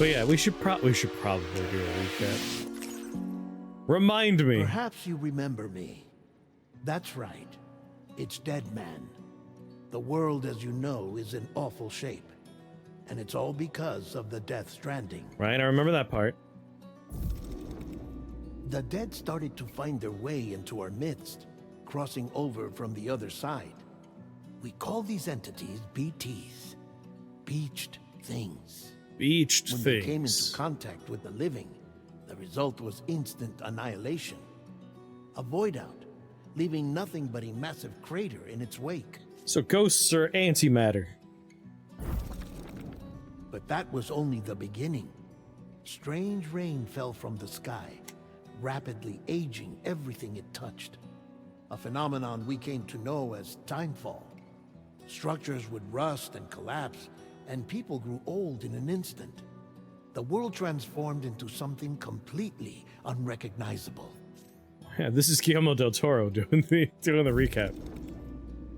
But yeah, we should probably do a recap. Remind me. Perhaps you remember me. That's right. It's Dead Man. The world, as you know, is in awful shape. And it's all because of the Death Stranding. Right, I remember that part. The dead started to find their way into our midst, crossing over from the other side. We call these entities BTs. Beached things. Beached When things. they came into contact with the living, the result was instant annihilation. A void out, leaving nothing but a massive crater in its wake. So ghosts are antimatter. But that was only the beginning. Strange rain fell from the sky, rapidly aging everything it touched. A phenomenon we came to know as timefall. Structures would rust and collapse, and people grew old in an instant. The world transformed into something completely unrecognizable. Yeah, this is Guillermo del Toro doing the recap.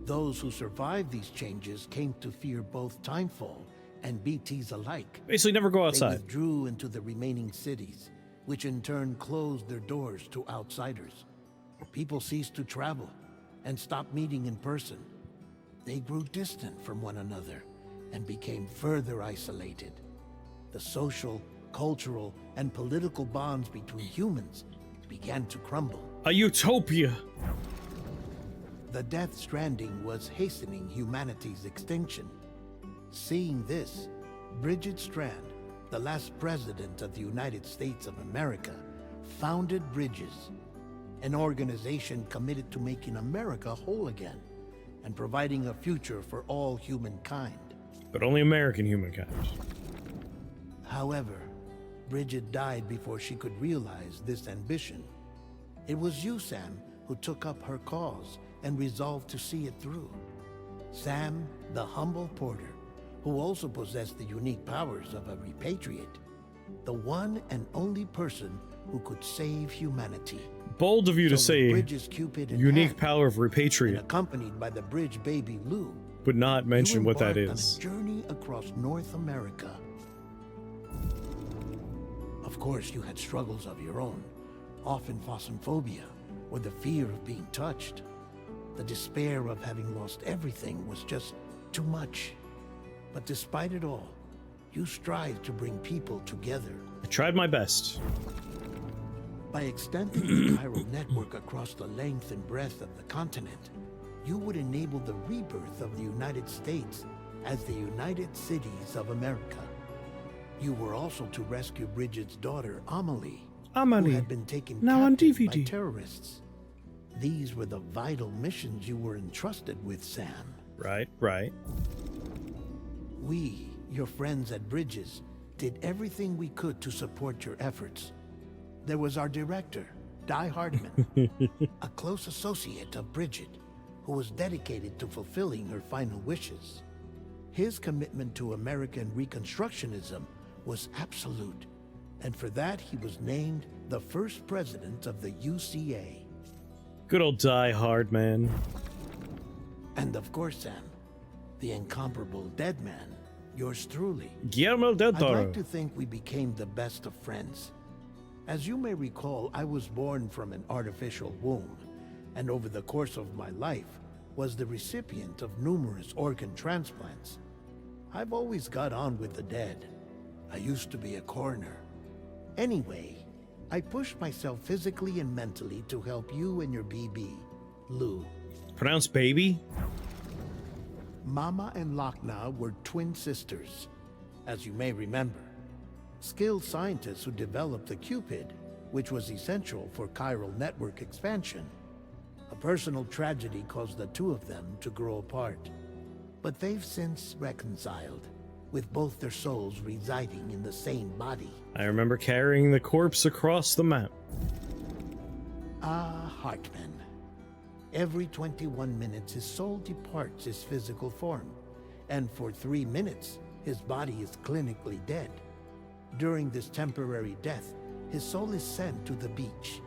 Those who survived these changes came to fear both timefall and BTs alike. Basically, never go They outside. withdrew into the remaining cities, which in turn closed their doors to outsiders. People ceased to travel and stopped meeting in person. They grew distant from one another and became further isolated. The social, cultural, and political bonds between humans began to crumble. A utopia. The Death Stranding was hastening humanity's extinction. Seeing this, Bridget Strand, the last president of the United States of America, founded Bridges, an organization committed to making America whole again and providing a future for all humankind. But only American humankind. However, Bridget died before she could realize this ambition. It was you, Sam, who took up her cause and resolved to see it through. Sam, the humble porter, who also possessed the unique powers of a repatriate, the one and only person who could save humanity. Bold of you to say Bridges, Cupid, and unique hand, power of and repatriate, accompanied by the bridge baby Lou, but not mention you what that embarked is. on a journey across North America. Of course, you had struggles of your own, often phasmophobia, or the fear of being touched. The despair of having lost everything was just too much. But despite it all, you strived to bring people together. I tried my best. By extending the chiral network across the length and breadth of the continent, you would enable the rebirth of the United States as the United Cities of America. You were also to rescue Bridget's daughter, Amelie, who had been taken now on captive DVD. by terrorists. These were the vital missions you were entrusted with, Sam. Right, right. We, your friends at Bridges, did everything we could to support your efforts. There was our director, Di Hardman, a close associate of Bridget, who was dedicated to fulfilling her final wishes. His commitment to American Reconstructionism was absolute, and for that he was named the first president of the UCA. Good old Die Hard, man. And of course, Sam, the incomparable Dead Man, yours truly. Guillermo del I'd Toro. like to think we became the best of friends. As you may recall, I was born from an artificial womb, and over the course of my life, was the recipient of numerous organ transplants. I've always got on with the dead. I used to be a coroner. Anyway, I pushed myself physically and mentally to help you and your BB, Lou. Pronounced baby? Mama and Lochna were twin sisters, as you may remember. Skilled scientists who developed the Cupid, which was essential for chiral network expansion. A personal tragedy caused the two of them to grow apart. But they've since reconciled, with both their souls residing in the same body. I remember carrying the corpse across the map. Ah, Hartman. Every 21 minutes his soul departs his physical form, and for 3 minutes his body is clinically dead. During this temporary death, his soul is sent to the beach.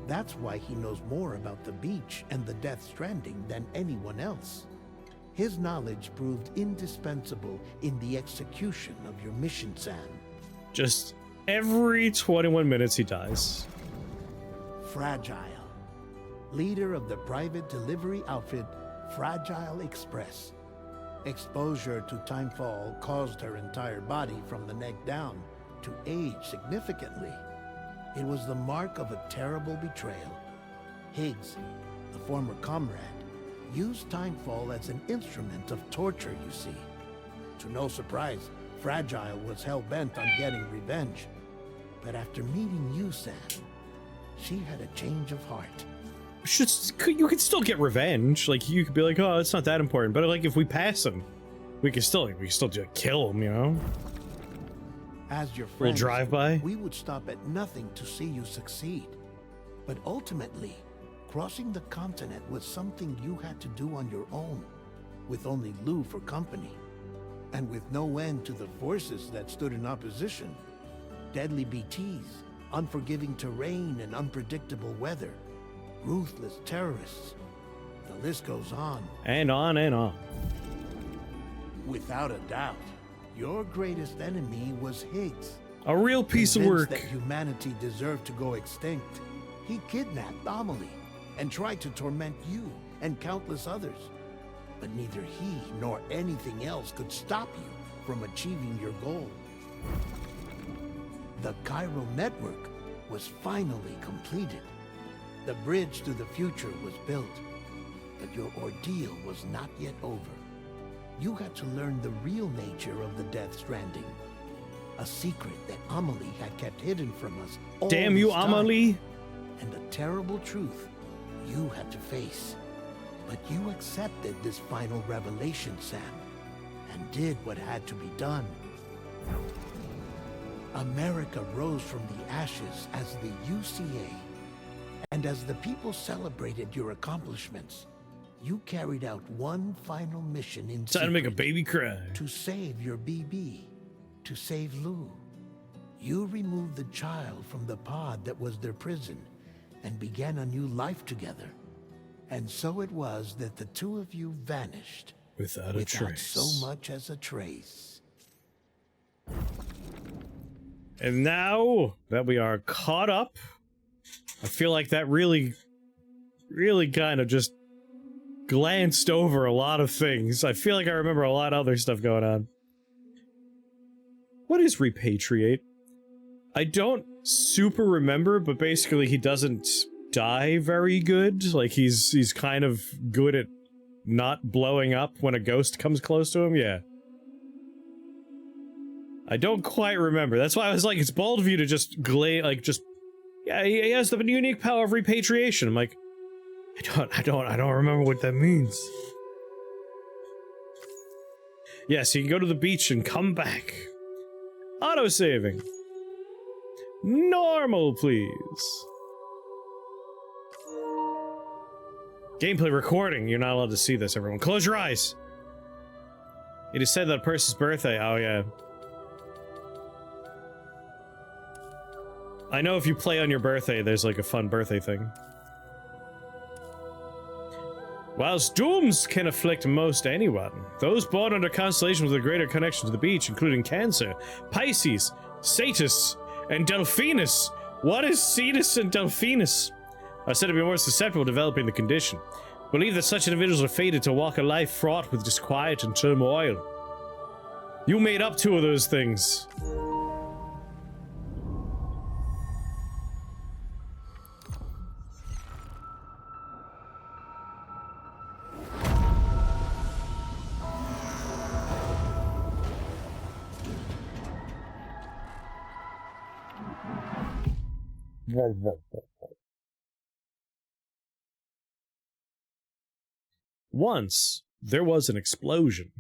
That's why he knows more about the beach and the Death Stranding than anyone else. His knowledge proved indispensable in the execution of your mission, Sam. Just every 21 minutes he dies. Fragile, leader of the private delivery outfit Fragile Express. Exposure to timefall caused her entire body from the neck down to age significantly. It was the mark of a terrible betrayal. Higgs, the former comrade, used timefall as an instrument of torture, you see. To no surprise, Fragile was hell-bent on getting revenge. But after meeting you, Sam, she had a change of heart. You could still get revenge. Like, you could be like, oh, it's not that important. But like, if we pass him, we can still just kill him, you know? As your friends, we'll drive by. We would stop at nothing to see you succeed. But ultimately, crossing the continent was something you had to do on your own, with only Lou for company, and with no end to the forces that stood in opposition. Deadly BTs, unforgiving terrain and unpredictable weather, ruthless terrorists. The list goes on. And on and on. Without a doubt, your greatest enemy was Higgs. A real piece of work. Convinced that humanity deserved to go extinct, he kidnapped Amelie and tried to torment you and countless others. But neither he nor anything else could stop you from achieving your goal. The chiral network was finally completed. The bridge to the future was built, but your ordeal was not yet over. You had to learn the real nature of the Death Stranding, a secret that Amelie had kept hidden from us all Damn you, this time. Amelie! And a terrible truth you had to face. But you accepted this final revelation, Sam, and did what had to be done. America rose from the ashes as the UCA, and as the people celebrated your accomplishments, you carried out one final mission in Time to make a baby cry. To save your BB, to save Lou. You removed the child from the pod that was their prison and began a new life together. And so it was that the two of you vanished. Without a trace. So much as a trace. And now that we are caught up, I feel like that really kind of just glanced over a lot of things. I feel like I remember a lot of other stuff going on. What is repatriate? I don't super remember, but basically he doesn't die very good. Like, he's kind of good at not blowing up when a ghost comes close to him. Yeah. I don't quite remember. That's why I was like, it's bold of you to just yeah, he has the unique power of repatriation. I'm like, I don't remember what that means. Yes, you can go to the beach and come back. Auto-saving. Normal, please. Gameplay recording. You're not allowed to see this, everyone. Close your eyes. It is said that a person's birthday. Oh, yeah. I know if you play on your birthday, there's like a fun birthday thing. Whilst dooms can afflict most anyone, those born under constellations with a greater connection to the beach, including Cancer, Pisces, Satis, and Delphinus. What is Cetus and Delphinus? Are said to be more susceptible to developing the condition. Believe that such individuals are fated to walk a life fraught with disquiet and turmoil. You made up two of those things. Once, there was an explosion.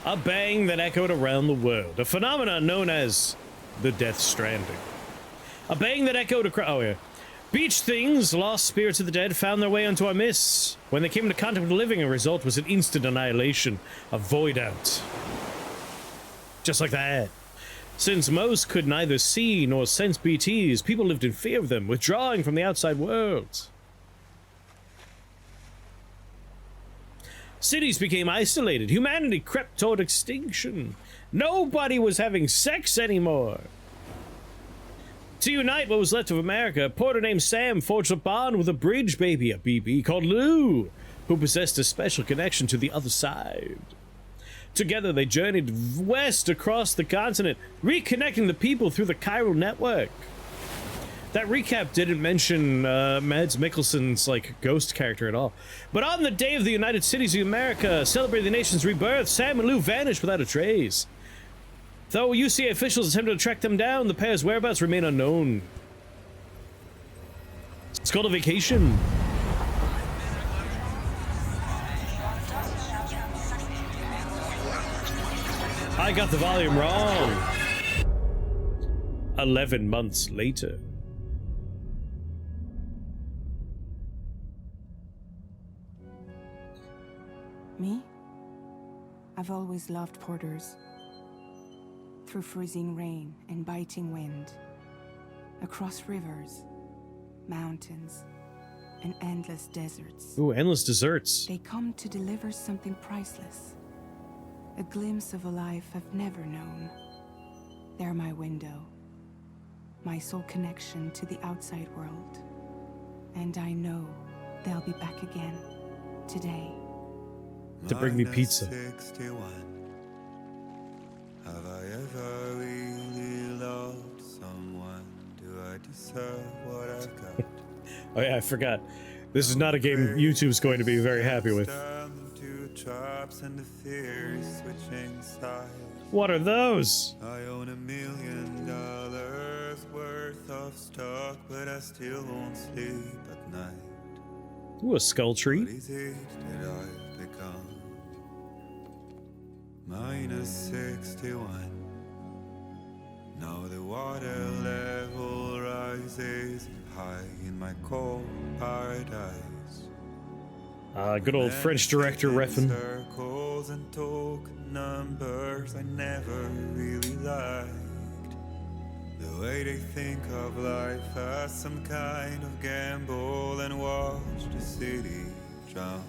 A bang that echoed around the world, a phenomenon known as the Death Stranding. A bang that echoed across— oh yeah. Beach things, lost spirits of the dead, found their way onto our mists. When they came into contact with the living, the result was an instant annihilation, a void out. Just like that. Since most could neither see nor sense BTs, people lived in fear of them, withdrawing from the outside world. Cities became isolated. Humanity crept toward extinction. Nobody was having sex anymore. To unite what was left of America, a porter named Sam forged a bond with a bridge baby, a BB called Lou, who possessed a special connection to the other side. Together, they journeyed west across the continent, reconnecting the people through the chiral network. That recap didn't mention Mads Mikkelsen's, like, ghost character at all. But on the day of the United Cities of America, celebrating the nation's rebirth, Sam and Lou vanished without a trace. Though UCA officials attempted to track them down, the pair's whereabouts remain unknown. It's called a vacation. I got the volume wrong. 11 months later. Me? I've always loved porters. Through freezing rain and biting wind, across rivers, mountains, and endless deserts. Ooh, endless deserts. They come to deliver something priceless. A glimpse of a life I've never known. They're my window. My sole connection to the outside world. And I know they'll be back again. Today. To bring me pizza. 61. Have I ever really loved someone? Do I deserve what I've got? Oh yeah, I forgot. This is not a game YouTube's going to be very happy with. What are those? I own $1 million worth of stock, but I still won't sleep at night. Ooh, a skull tree. What is it that I've become? Minus 61. Now the water level rises high in my cold paradise. Good old French director reffin'. Circles and token numbers I never really liked. The way they think of life as some kind of gamble and watch the city drown.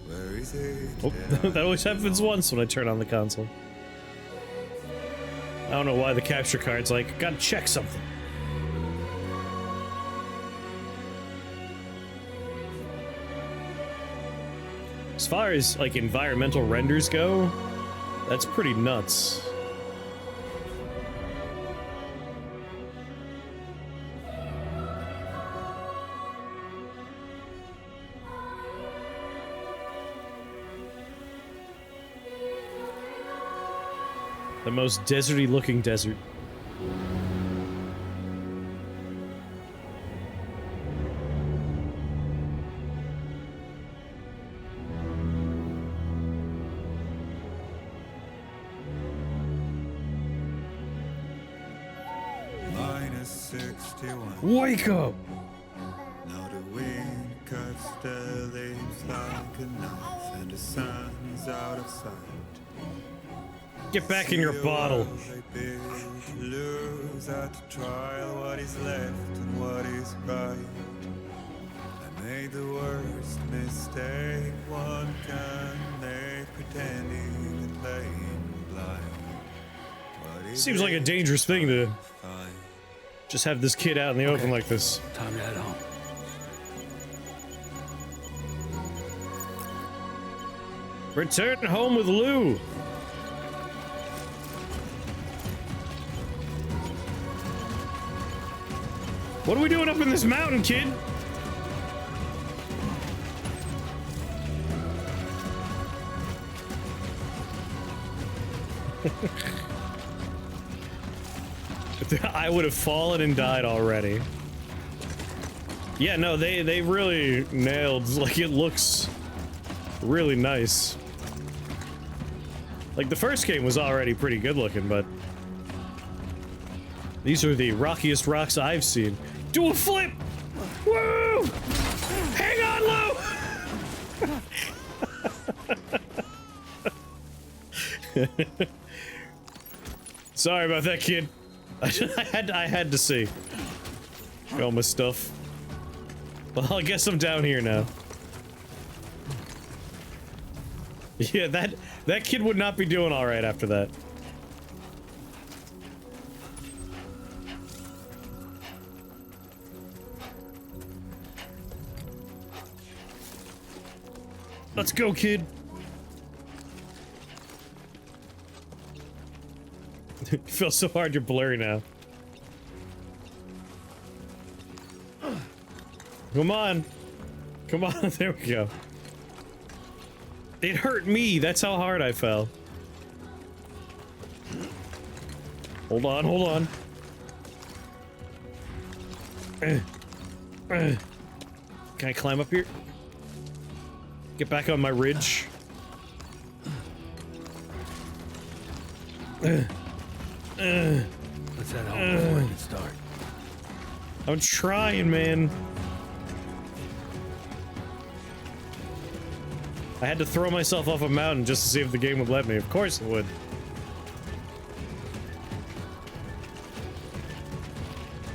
Where is it? Oh, that always happens once when I turn on the console. I don't know why the capture card's like, gotta check something. As far as, like, environmental renders go, that's pretty nuts. The most deserty looking desert. Minus 61. Wake up! Now the wind cuts the leaves like a knife, and the sun is out of sight. Get back in your bottle. Lose at the trial what is left and what is right. I made the worst mistake one can make, pretending and playing blind. Seems like a dangerous thing to just have this kid out in the open like this. Time to head home. Return home with Lou. What are we doing up in this mountain, kid? I would have fallen and died already. Yeah, no, they really nailed, like, it looks really nice. Like, the first game was already pretty good looking, but these are the rockiest rocks I've seen. Do a flip! Woo! Hang on, Lou! Sorry about that, kid. I had to see. All my stuff. Well, I guess I'm down here now. Yeah, that kid would not be doing all right after that. Let's go, kid. You feel so hard you're blurry now. Come on. Come on, there we go. It hurt me, that's how hard I fell. Hold on, hold on. Can I climb up here? Get back on my ridge. Let's head home before I get started. I'm trying, man. I had to throw myself off a mountain just to see if the game would let me. Of course it would.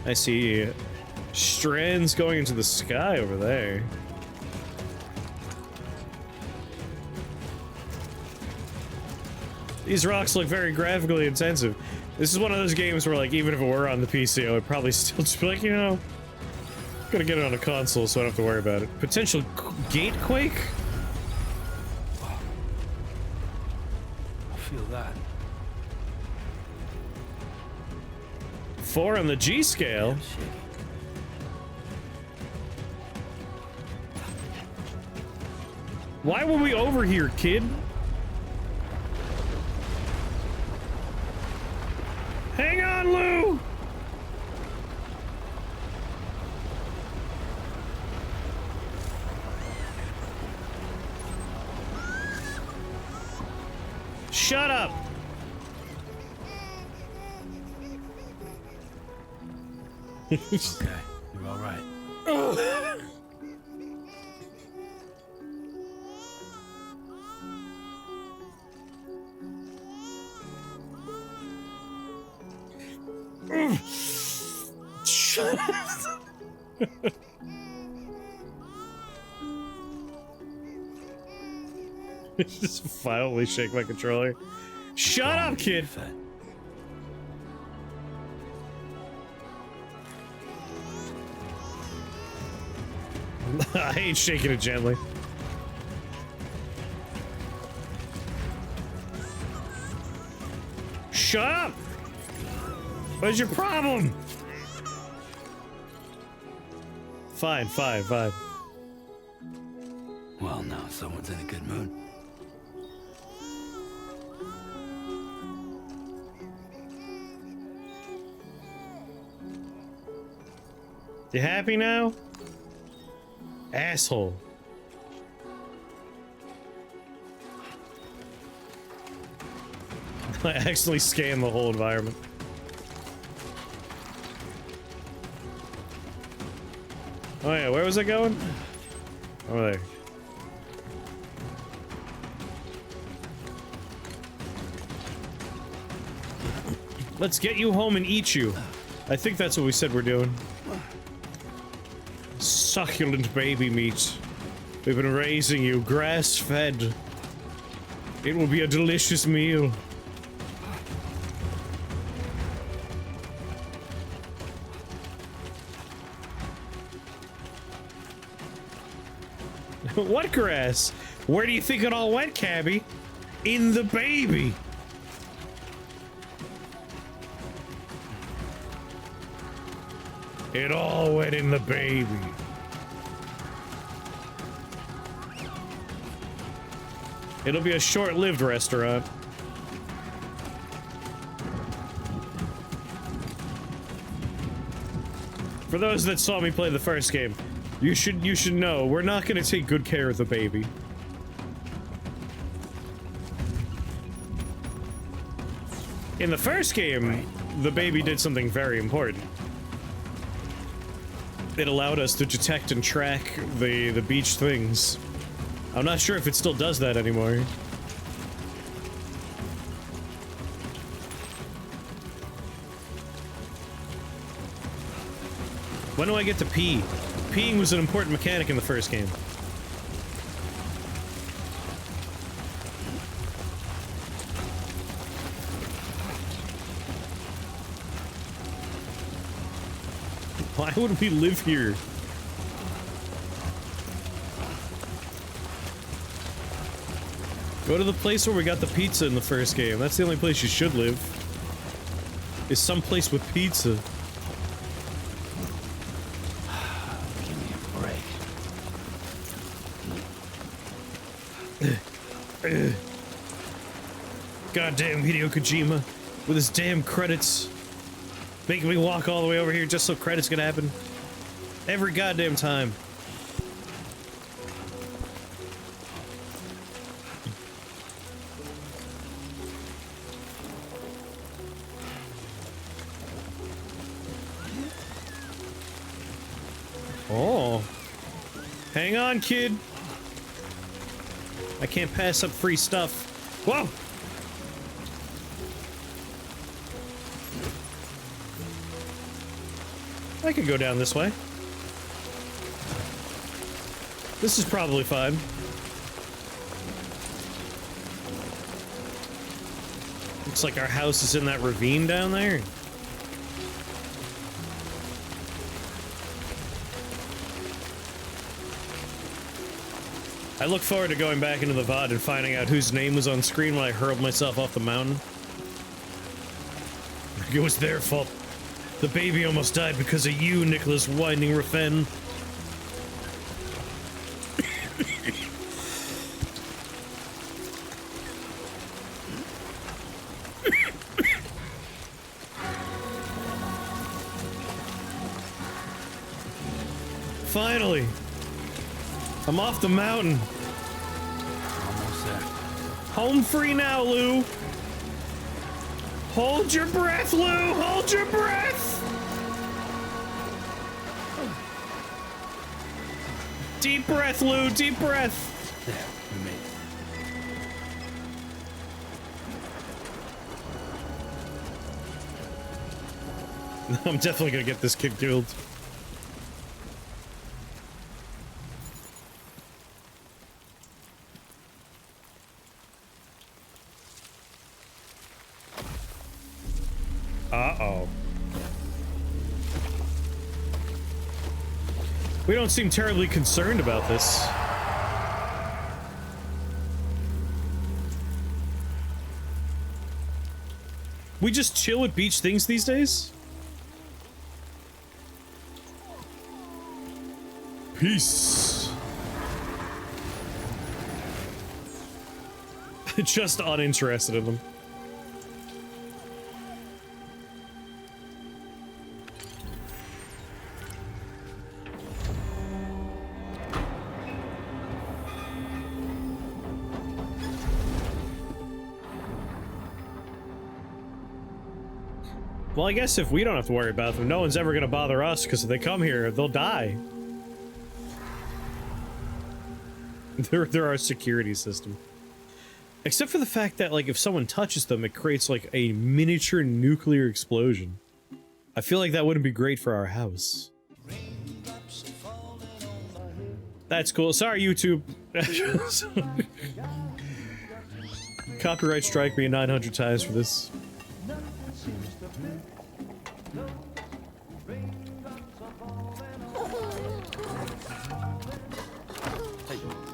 I see strands going into the sky over there. These rocks look very graphically intensive. This is one of those games where, like, even if it were on the PC, I would probably still just be like, you know, I'm gonna get it on a console so I don't have to worry about it. Potential gate quake? I feel that. 4 on the G scale. Why were we over here, kid? Hang on, Lou! Shut up! Okay, you're all right. Shut up! Just violently shake my controller. Shut up, kid! I ain't shaking it gently. Shut up! What's your problem? Fine, fine, fine. Well, now someone's in a good mood. You happy now? Asshole. I accidentally scanned the whole environment. Oh yeah, where was I going? Over there. Let's get you home and eat you. I think that's what we said we're doing. Succulent baby meat. We've been raising you grass-fed. It will be a delicious meal. What grass? Where do you think it all went, Cabby? In the baby. It all went in the baby. It'll be a short-lived restaurant. For those that saw me play the first game, you should know we're not gonna take good care of the baby. In the first game, the baby did something very important. It allowed us to detect and track the beach things. I'm not sure if it still does that anymore. When do I get to pee? Peeing was an important mechanic in the first game. Why would we live here? Go to the place where we got the pizza in the first game. That's the only place you should live. Is someplace with pizza. Give me a break. Goddamn Hideo Kojima with his damn credits. Making me walk all the way over here just so credits can happen. Every goddamn time. Oh. Hang on, kid. I can't pass up free stuff. Whoa! I could go down this way. This is probably fine. Looks like our house is in that ravine down there. I look forward to going back into the VOD and finding out whose name was on screen when I hurled myself off the mountain. It was their fault. The baby almost died because of you, Nicholas Winding Refn. Finally! I'm off the mountain. Almost there. Home free now, Lou. Hold your breath, Lou! Hold your breath! Deep breath, Lou! Deep breath! There, we made it. I'm definitely gonna get this kid killed. Uh-oh. We don't seem terribly concerned about this. We just chill at beach things these days? Peace. Just uninterested in them. Well, I guess if we don't have to worry about them, no one's ever gonna bother us, because if they come here, they'll die. They're our security system. Except for the fact that, like, if someone touches them, it creates, like, a miniature nuclear explosion. I feel like that wouldn't be great for our house. That's cool. Sorry, YouTube. Copyright strike me 900 times for this.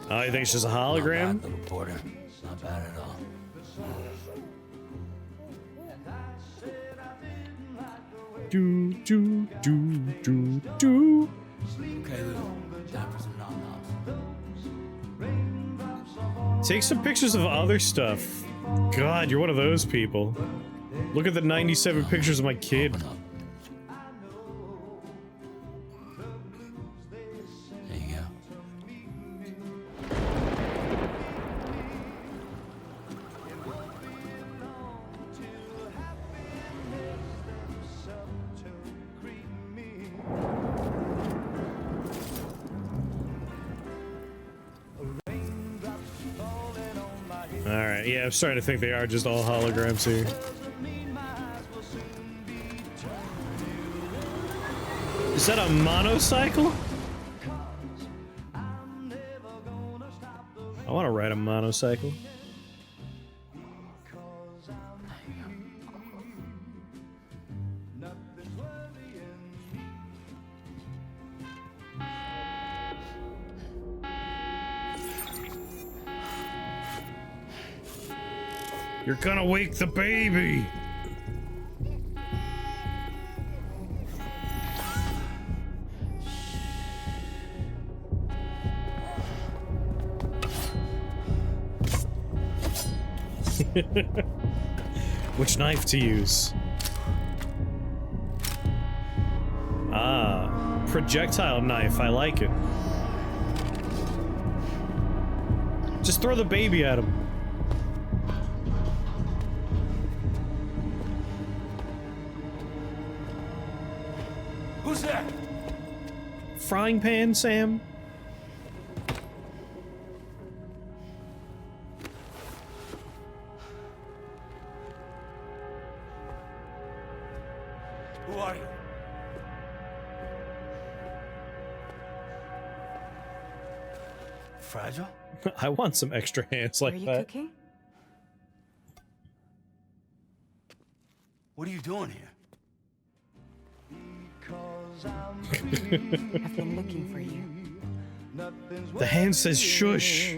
Oh, you think it's just a hologram? Not bad, little porter. Not bad at all. Do, do, do, do, do. Okay, Lou. Time for some nom-noms. Take some pictures of other stuff. God, you're one of those people. Look at the 97 pictures of my kid. Open up. There you go. Alright, yeah, I'm starting to think they are just all holograms here. Is that a monocycle? I want to ride a monocycle. You're gonna wake the baby. Which knife to use? Ah, projectile knife. I like it. Just throw the baby at him. Who's there? Frying pan, Sam? Who are you? Fragile? I want some extra hands like Are you that. cooking? What are you doing here? I've been looking for you. The hand says shush.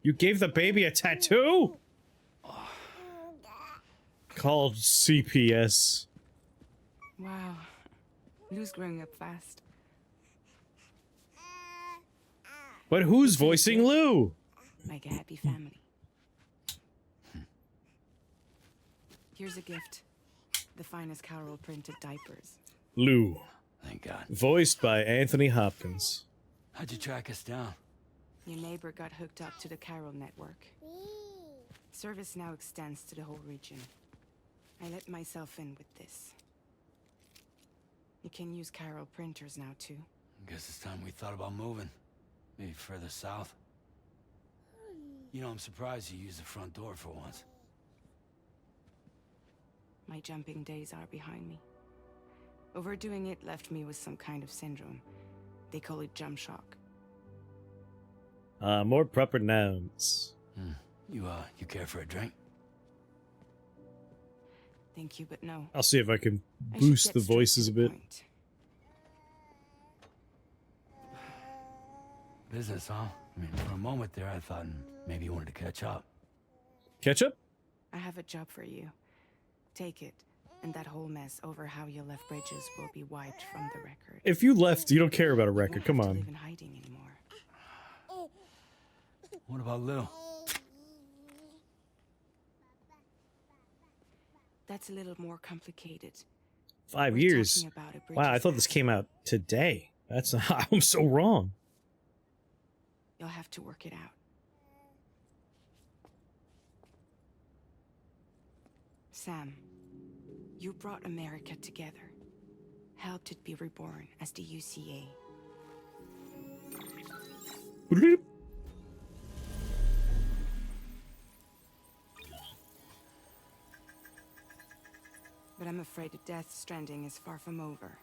You gave the baby a tattoo? Called CPS. Wow. Lou's growing up fast. But who's voicing Lou? Like a happy family. Here's a gift. The finest Carol printed diapers. Lou. Thank God. Voiced by Anthony Hopkins. How'd you track us down? Your neighbor got hooked up to the Carol network. Service now extends to the whole region. I let myself in with this. You can use Carol printers now too. Guess it's time we thought about moving. Maybe further south. You know, I'm surprised you used the front door for once. My jumping days are behind me. Overdoing it left me with some kind of syndrome. They call it jump shock. More proper nouns. You care for a drink? Thank you, but no. I'll see if I can I should boost get the straight to voices a the bit. point. Business, huh? I mean, for a moment there, I thought maybe you wanted to catch up. Ketchup? I have a job for you. Take it, and that whole mess over how you left bridges will be wiped from the record. If you left, you don't care about a You record. won't Come have to on. live in hiding anymore. What about Lou? That's a little more complicated. 5 We're years. talking about a Wow, I bridges thought this act. came out today. That's I'm so wrong. You'll have to work it out. Sam, you brought America together. Helped it be reborn as the UCA. But I'm afraid the Death Stranding is far from over.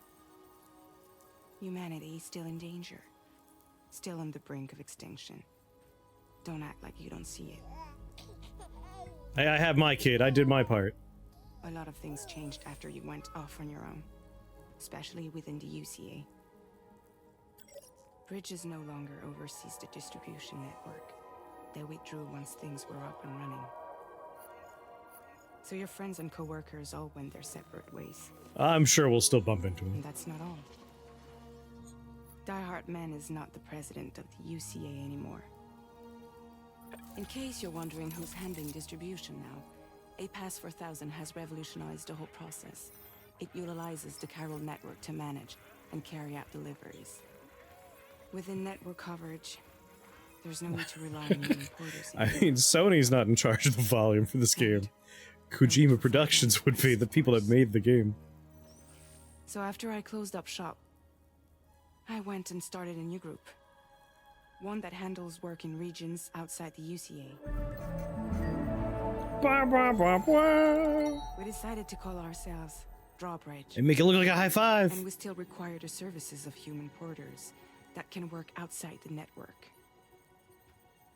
Humanity is still in danger. Still on the brink of extinction. Don't act like you don't see it. Hey, I have my kid. I did my part. A lot of things changed after you went off on your own. Especially within the UCA. Bridges no longer oversees the distribution network. They withdrew once things were up and running. So your friends and co-workers all went their separate ways. I'm sure we'll still bump into him. And that's not all. Die Hard Man is not the president of the UCA anymore. In case you're wondering who's handling distribution now, A Pass for 1000 has revolutionized the whole process. It utilizes the Carol network to manage and carry out deliveries. Within network coverage, there's no need to rely on human porters I anymore. mean, Sony's not in charge of the volume for this game. Kojima Productions would be the people that made the game. So after I closed up shop, I went and started a new group. One that handles work in regions outside the UCA. Bah, bah, bah, bah. We decided to call ourselves Drawbridge. And make it look like a high five. And we still require the services of human porters that can work outside the network.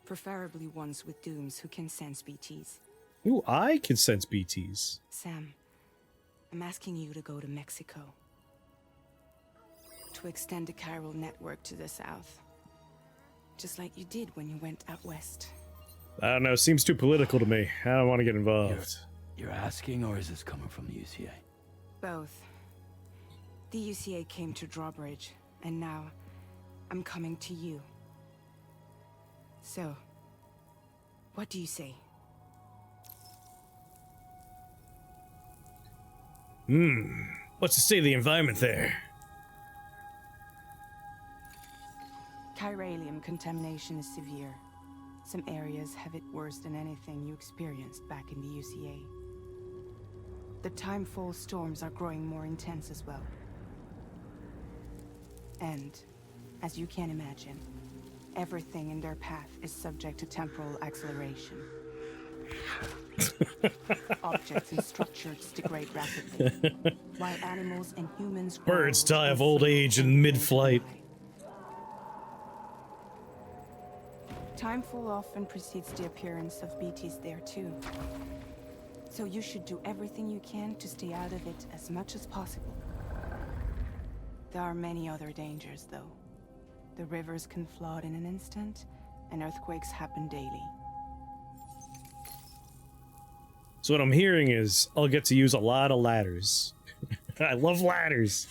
Preferably ones with dooms who can sense BTs. Ooh, I can sense BTs. Sam, I'm asking you to go to Mexico. to extend the chiral network to the south. Just like you did when you went out west. I don't know, seems too political to me. I don't want to get involved. You're asking, or is this coming from the UCA? Both. The UCA came to Drawbridge, and now I'm coming to you. So, what do you say? What's the state of the environment there? Chiralium contamination is severe. Some areas have it worse than anything you experienced back in the UCA. The timefall storms are growing more intense as well. And, as you can imagine, everything in their path is subject to temporal acceleration. Objects and structures degrade rapidly, while animals and humans grow. Birds die of old age in mid-flight. Timefall often precedes the appearance of BTs there too. So you should do everything you can to stay out of it as much as possible. There are many other dangers though. The rivers can flood in an instant, and earthquakes happen daily. So what I'm hearing is I'll get to use a lot of ladders. I love ladders.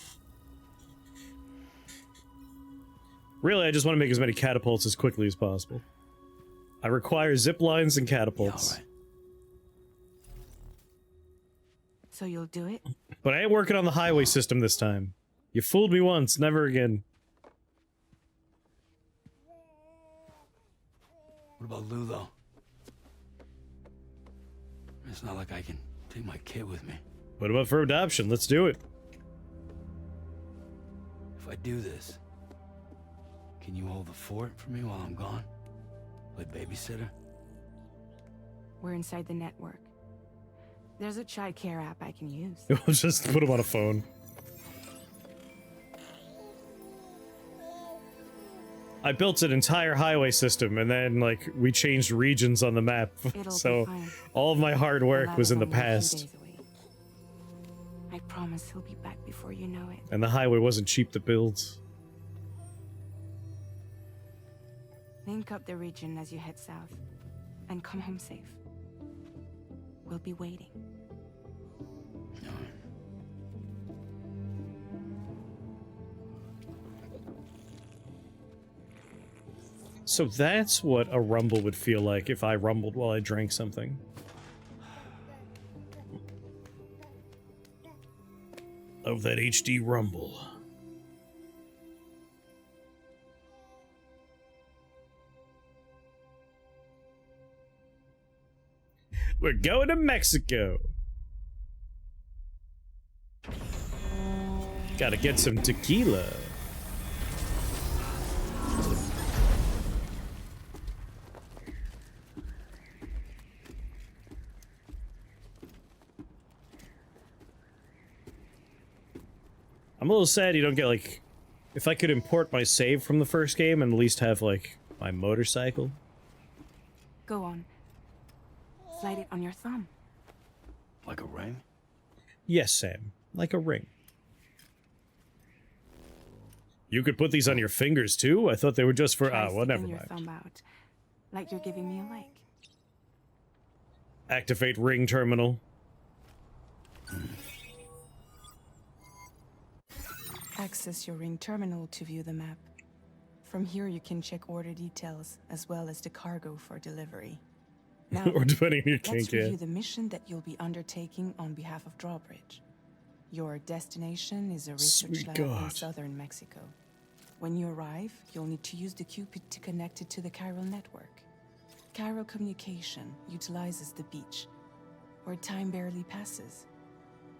Really, I just want to make as many catapults as quickly as possible. I require zip lines and catapults. Yeah, all right. So you'll do it? But I ain't working on the highway system this time. You fooled me once, never again. What about Lou, though? It's not like I can take my kid with me. What about for adoption? Let's do it. If I do this, can you hold the fort for me while I'm gone? Play babysitter? We're inside the network. There's a child care app I can use. We'll just put him on a phone. I built an entire highway system, and then, like, we changed regions on the map. So all of my hard work was in the past. I promise he'll be back before you know it. And the highway wasn't cheap to build. Link up the region as you head south, and come home safe. We'll be waiting. All right. So that's what a rumble would feel like if I rumbled while I drank something. Of that HD rumble. We're going to Mexico. Gotta get some tequila. I'm a little sad you don't get, like, if I could import my save from the first game and at least have, like, my motorcycle. Go on. Slide it on your thumb. Like a ring? Yes, Sam. Like a ring. You could put these on your fingers, too? I thought they were just for... Try well, never sticking your mind. thumb out, like you're giving me a like. Activate ring terminal. Access your ring terminal to view the map. From here you can check order details, as well as the cargo for delivery. Now, Or depending on your let's kink, yeah. review the mission that you'll be undertaking on behalf of Drawbridge. Your destination is a research Sweet lab in God. southern Mexico. When you arrive, you'll need to use the Cupid to connect it to the chiral network. Chiral communication utilizes the beach, where time barely passes.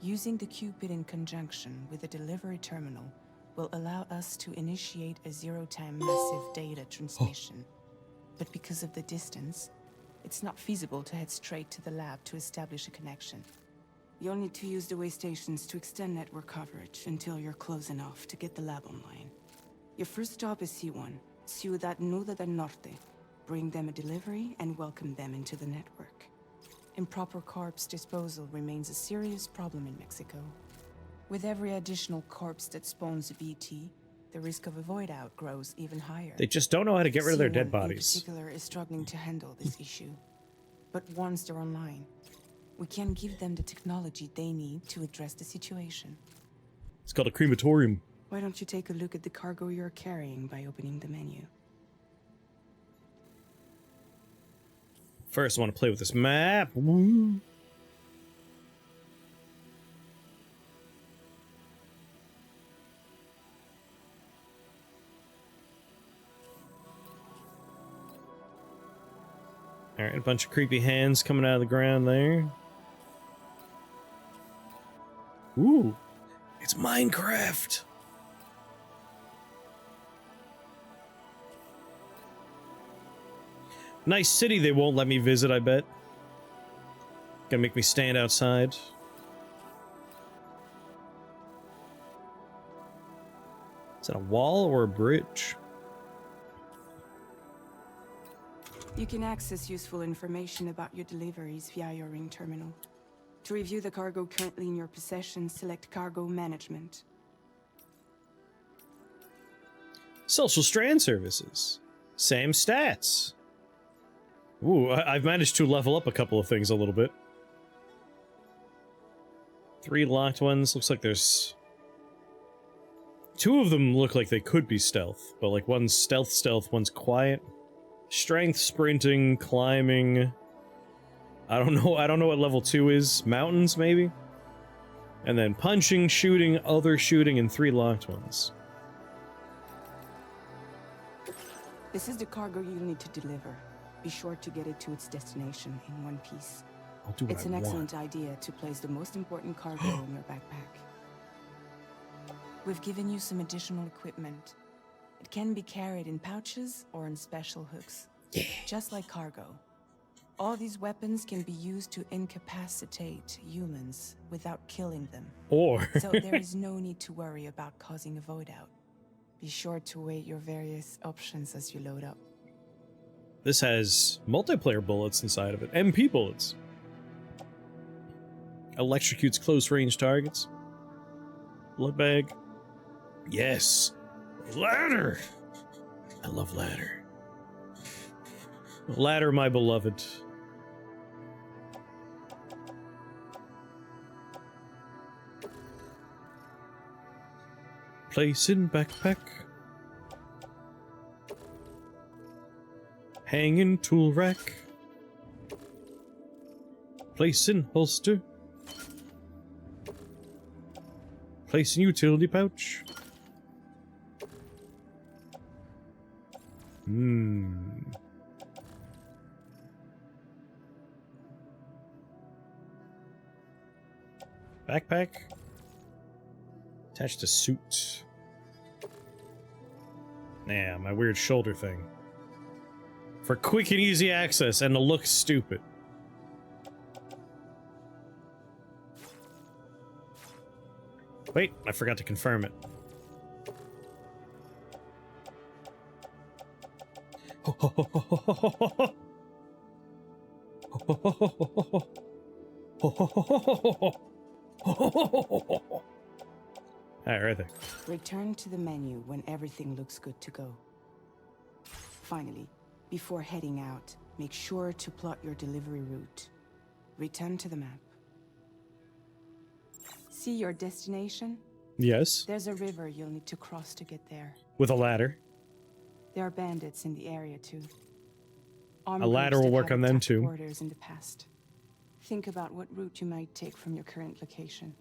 Using the Cupid in conjunction with the delivery terminal will allow us to initiate a zero-time massive data transmission. But because of the distance, it's not feasible to head straight to the lab to establish a connection. You'll need to use the way stations to extend network coverage until you're close enough to get the lab online. Your first stop is C1, Ciudad Nuda del Norte. Bring them a delivery and welcome them into the network. Improper corpse disposal remains a serious problem in Mexico. With every additional corpse that spawns a BT, the risk of a void out grows even higher. They just don't know how to get rid of their dead C1 bodies. in particular is struggling to handle this issue. But once they're online, we can give them the technology they need to address the situation. It's called a crematorium. Why don't you take a look at the cargo you're carrying by opening the menu? First, I want to play with this map. Woo. Alright, a bunch of creepy hands coming out of the ground there. Ooh, it's Minecraft! Nice city they won't let me visit, I bet. Gonna make me stand outside. Is that a wall or a bridge? You can access useful information about your deliveries via your ring terminal. To review the cargo currently in your possession, select Cargo Management. Social strand services. Same stats. Ooh, I've managed to level up a couple of things a little bit. 3 locked ones. Looks like there's... 2 of them look like they could be stealth, but like one's stealth, one's quiet. Strength, sprinting, climbing. I don't know what level 2 is. Mountains, maybe? And then punching, shooting, other shooting, and 3 locked ones. This is the cargo you'll need to deliver. Be sure to get it to its destination in one piece. I'll do what It's I an want. excellent idea to place the most important cargo in your backpack. We've given you some additional equipment. It can be carried in pouches or in special hooks. Yeah. Just like cargo. All these weapons can be used to incapacitate humans without killing them. Or... So there is no need to worry about causing a void out. Be sure to weigh your various options as you load up. This has multiplayer bullets inside of it. MP bullets. Electrocutes close-range targets. Blood bag. Yes. Ladder! I love ladder. Ladder, my beloved. Place in backpack. Hang in tool rack. Place in holster. Place in utility pouch. Backpack. Attached to suit. Nah, my weird shoulder thing. For quick and easy access and to look stupid. Wait, I forgot to confirm it. Alright, right there. Return to the menu when everything looks good to go. Finally, before heading out, make sure to plot your delivery route. Return to the map. See your destination? Yes. There's a river you'll need to cross to get there. With a ladder. There are bandits in the area too. A ladder will work on them too. Borders in the past. Think about what route you might take from your current location.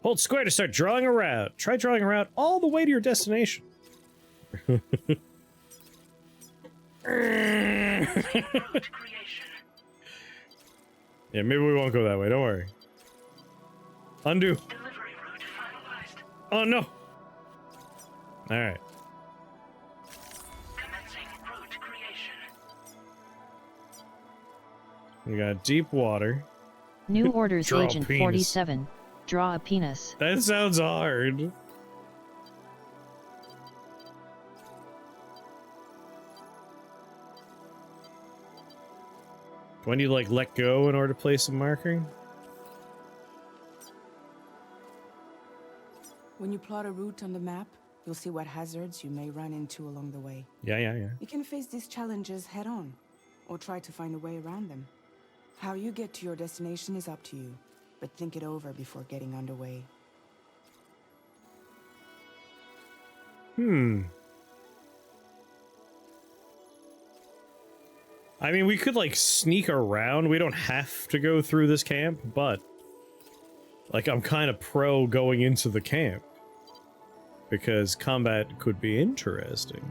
Hold square to start drawing a route. Try drawing a route all the way to your destination. Yeah, maybe we won't go that way. Don't worry. Undo. Delivery route finalized. Oh no. All right. Commencing route creation. We got deep water. New orders Draw a Agent penis. 47. Draw a penis. That sounds hard. Do I need to, like, let go in order to place a marker? When you plot a route on the map, you'll see what hazards you may run into along the way. Yeah. You can face these challenges head on, or try to find a way around them. How you get to your destination is up to you, but think it over before getting underway. I mean, we could, like, sneak around. We don't have to go through this camp, but... like, I'm kind of pro going into the camp. Because combat could be interesting.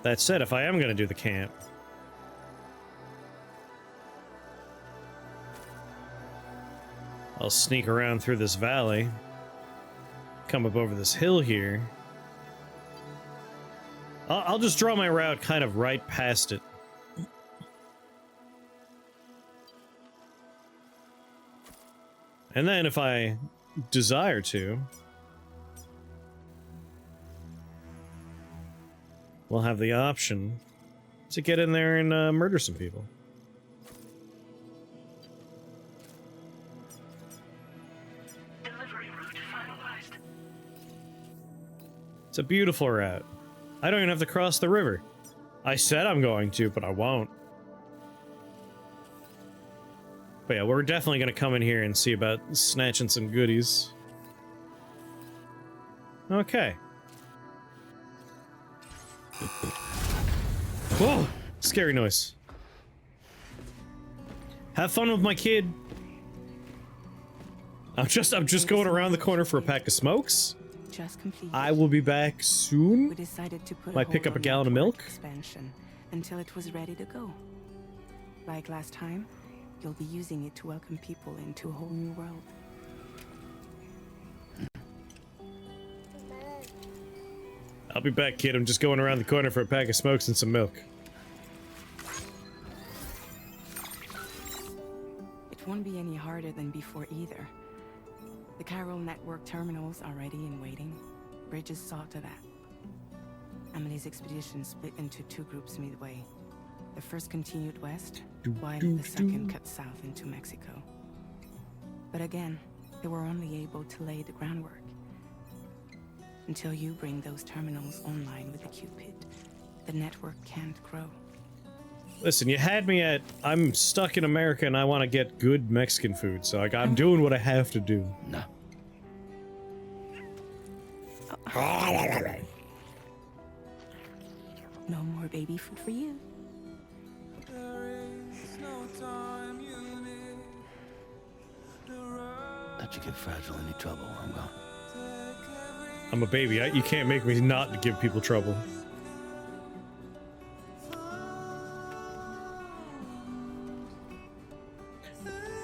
That said, if I am gonna do the camp... I'll sneak around through this valley. Come up over this hill here. I'll just draw my route kind of right past it. And then if I desire to, we'll have the option to get in there and murder some people. Delivery route finalized. It's a beautiful route. I don't even have to cross the river. I said I'm going to, but I won't. But yeah, we're definitely gonna come in here and see about snatching some goodies. Okay. Whoa! Scary noise. Have fun with my kid. I'm just going around the corner for a pack of smokes. Just completed. I will be back soon. We decided to put Might pick up a gallon of milk. Expansion until it was ready to go. Like last time, you'll be using it to welcome people into a whole new world. I'll be back, kid. I'm just going around the corner for a pack of smokes and some milk. It won't be any harder than before either. The Chiral network terminals are ready and waiting. Bridges saw to that. Emily's expedition split into two groups midway. The first continued west, while the second cut south into Mexico. But again, they were only able to lay the groundwork. Until you bring those terminals online with the Cupid, the network can't grow. Listen, you had me at, I'm stuck in America and I want to get good Mexican food, so like, I'm doing what I have to do. No. No more baby food for you. Let you get fragile, any trouble, I'm gone. I'm a baby. You can't make me not give people trouble.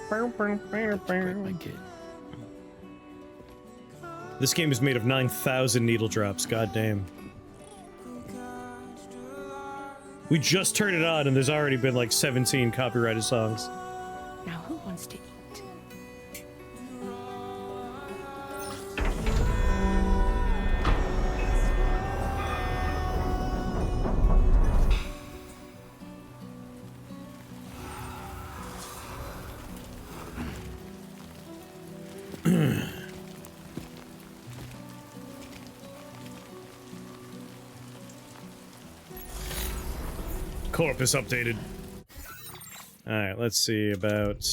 Break my kid. This game is made of 9,000 needle drops, goddamn. We just turned it on and there's already been like 17 copyrighted songs. Now who wants to eat? Corpus updated. Alright, let's see about...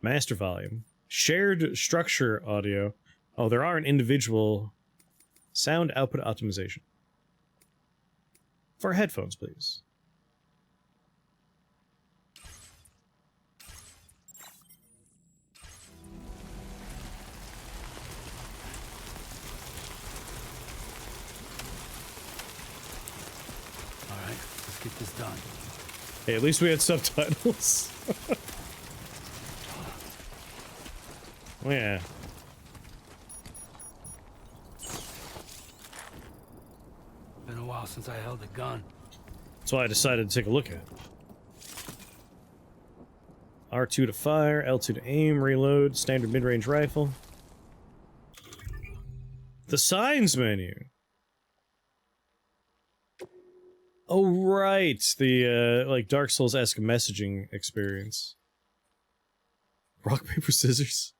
Master volume. Shared structure audio. Oh, there are an individual sound output optimization. For headphones, please. Get this done. Hey, at least we had subtitles. Oh, yeah. Been a while since I held a gun. That's why I decided to take a look at it. R2 to fire, L2 to aim, reload, standard mid-range rifle. The signs menu. Oh, right. The, like, Dark Souls-esque messaging experience. Rock, paper, scissors.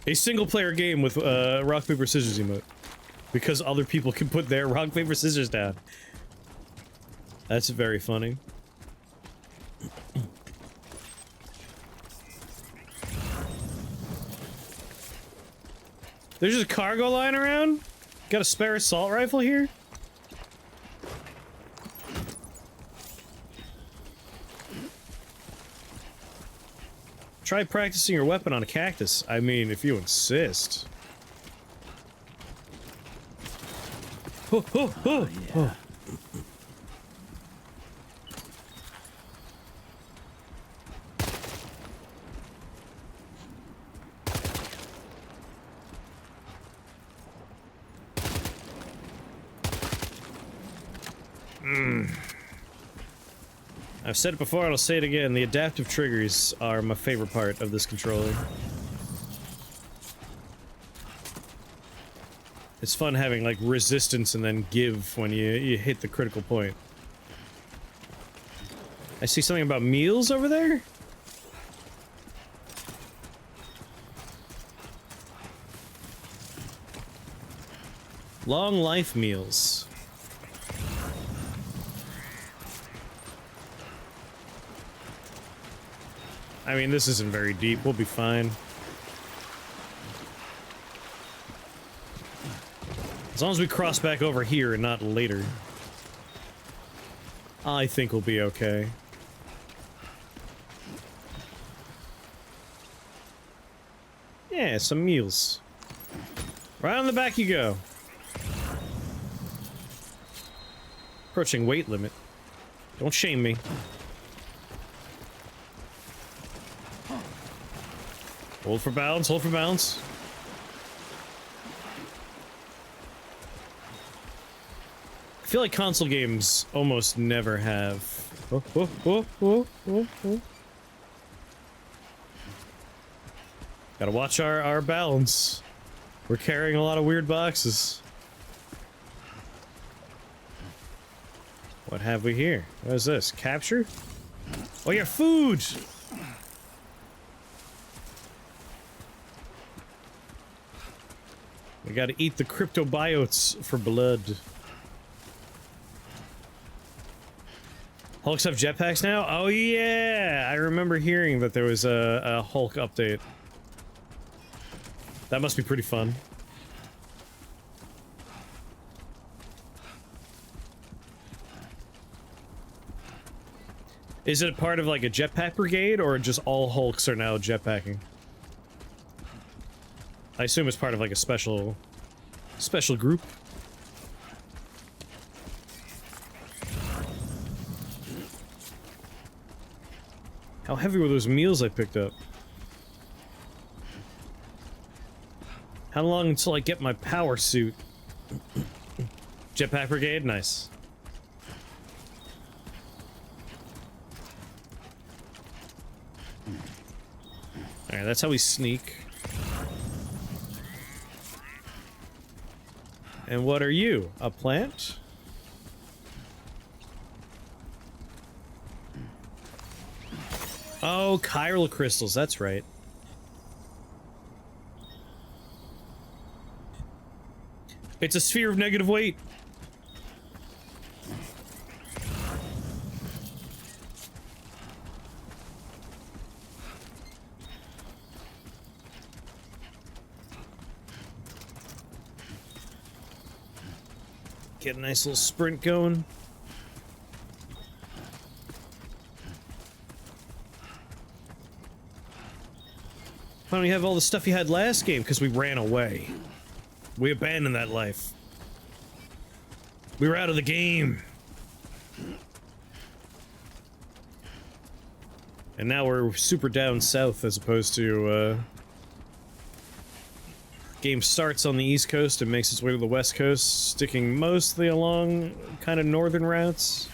A single-player game with, rock, paper, scissors emote. Because other people can put their rock, paper, scissors down. That's very funny. There's just a cargo lying around? Got a spare assault rifle here? Try practicing your weapon on a cactus. I mean, if you insist. Oh, oh, oh, oh. I've said it before and I'll say it again, the adaptive triggers are my favorite part of this controller. It's fun having, like, resistance and then give when you hit the critical point. I see something about meals over there? Long life meals. I mean, this isn't very deep. We'll be fine. As long as we cross back over here and not later. I think we'll be okay. Yeah, some meals. Right on the back you go. Approaching weight limit. Don't shame me. Hold for balance, hold for balance. I feel like console games almost never have. Oh, oh, oh, oh, oh, oh. Gotta watch our balance. We're carrying a lot of weird boxes. What have we here? What is this? Capture? Oh, your food! We gotta eat the cryptobiotes for blood. Hulks have jetpacks now? Oh yeah! I remember hearing that there was a Hulk update. That must be pretty fun. Is it part of like a jetpack brigade, or just all Hulks are now jetpacking? I assume it's part of like a special group. How heavy were those meals I picked up? How long until I get my power suit? Jetpack brigade? Nice. Alright, that's how we sneak. And what are you? A plant? Oh, chiral crystals, that's right. It's a sphere of negative weight. Get a nice little sprint going. Why don't you have all the stuff you had last game? Because we ran away. We abandoned that life. We were out of the game. And now we're super down south as opposed to, game starts on the East Coast and makes its way to the West Coast, sticking mostly along kind of northern routes.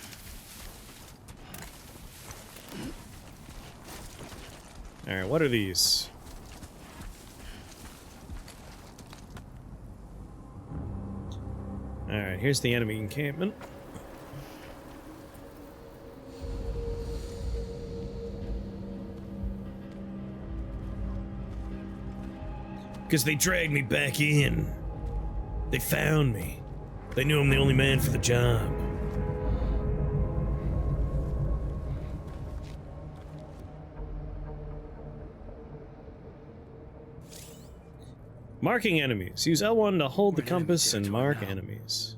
Alright, what are these? Alright, here's the enemy encampment. Because they dragged me back in. They found me. They knew I'm the only man for the job. Marking enemies. Use L1 to hold the compass and mark enemies.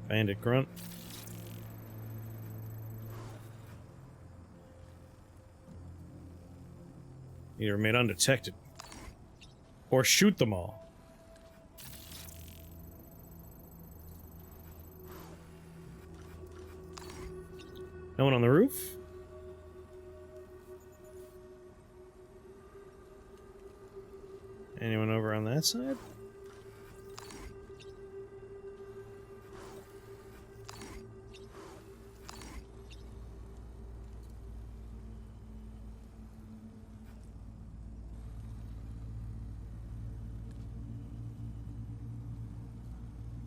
Bandit grunt. Either remain undetected or shoot them all. No one on the roof? Anyone over on that side?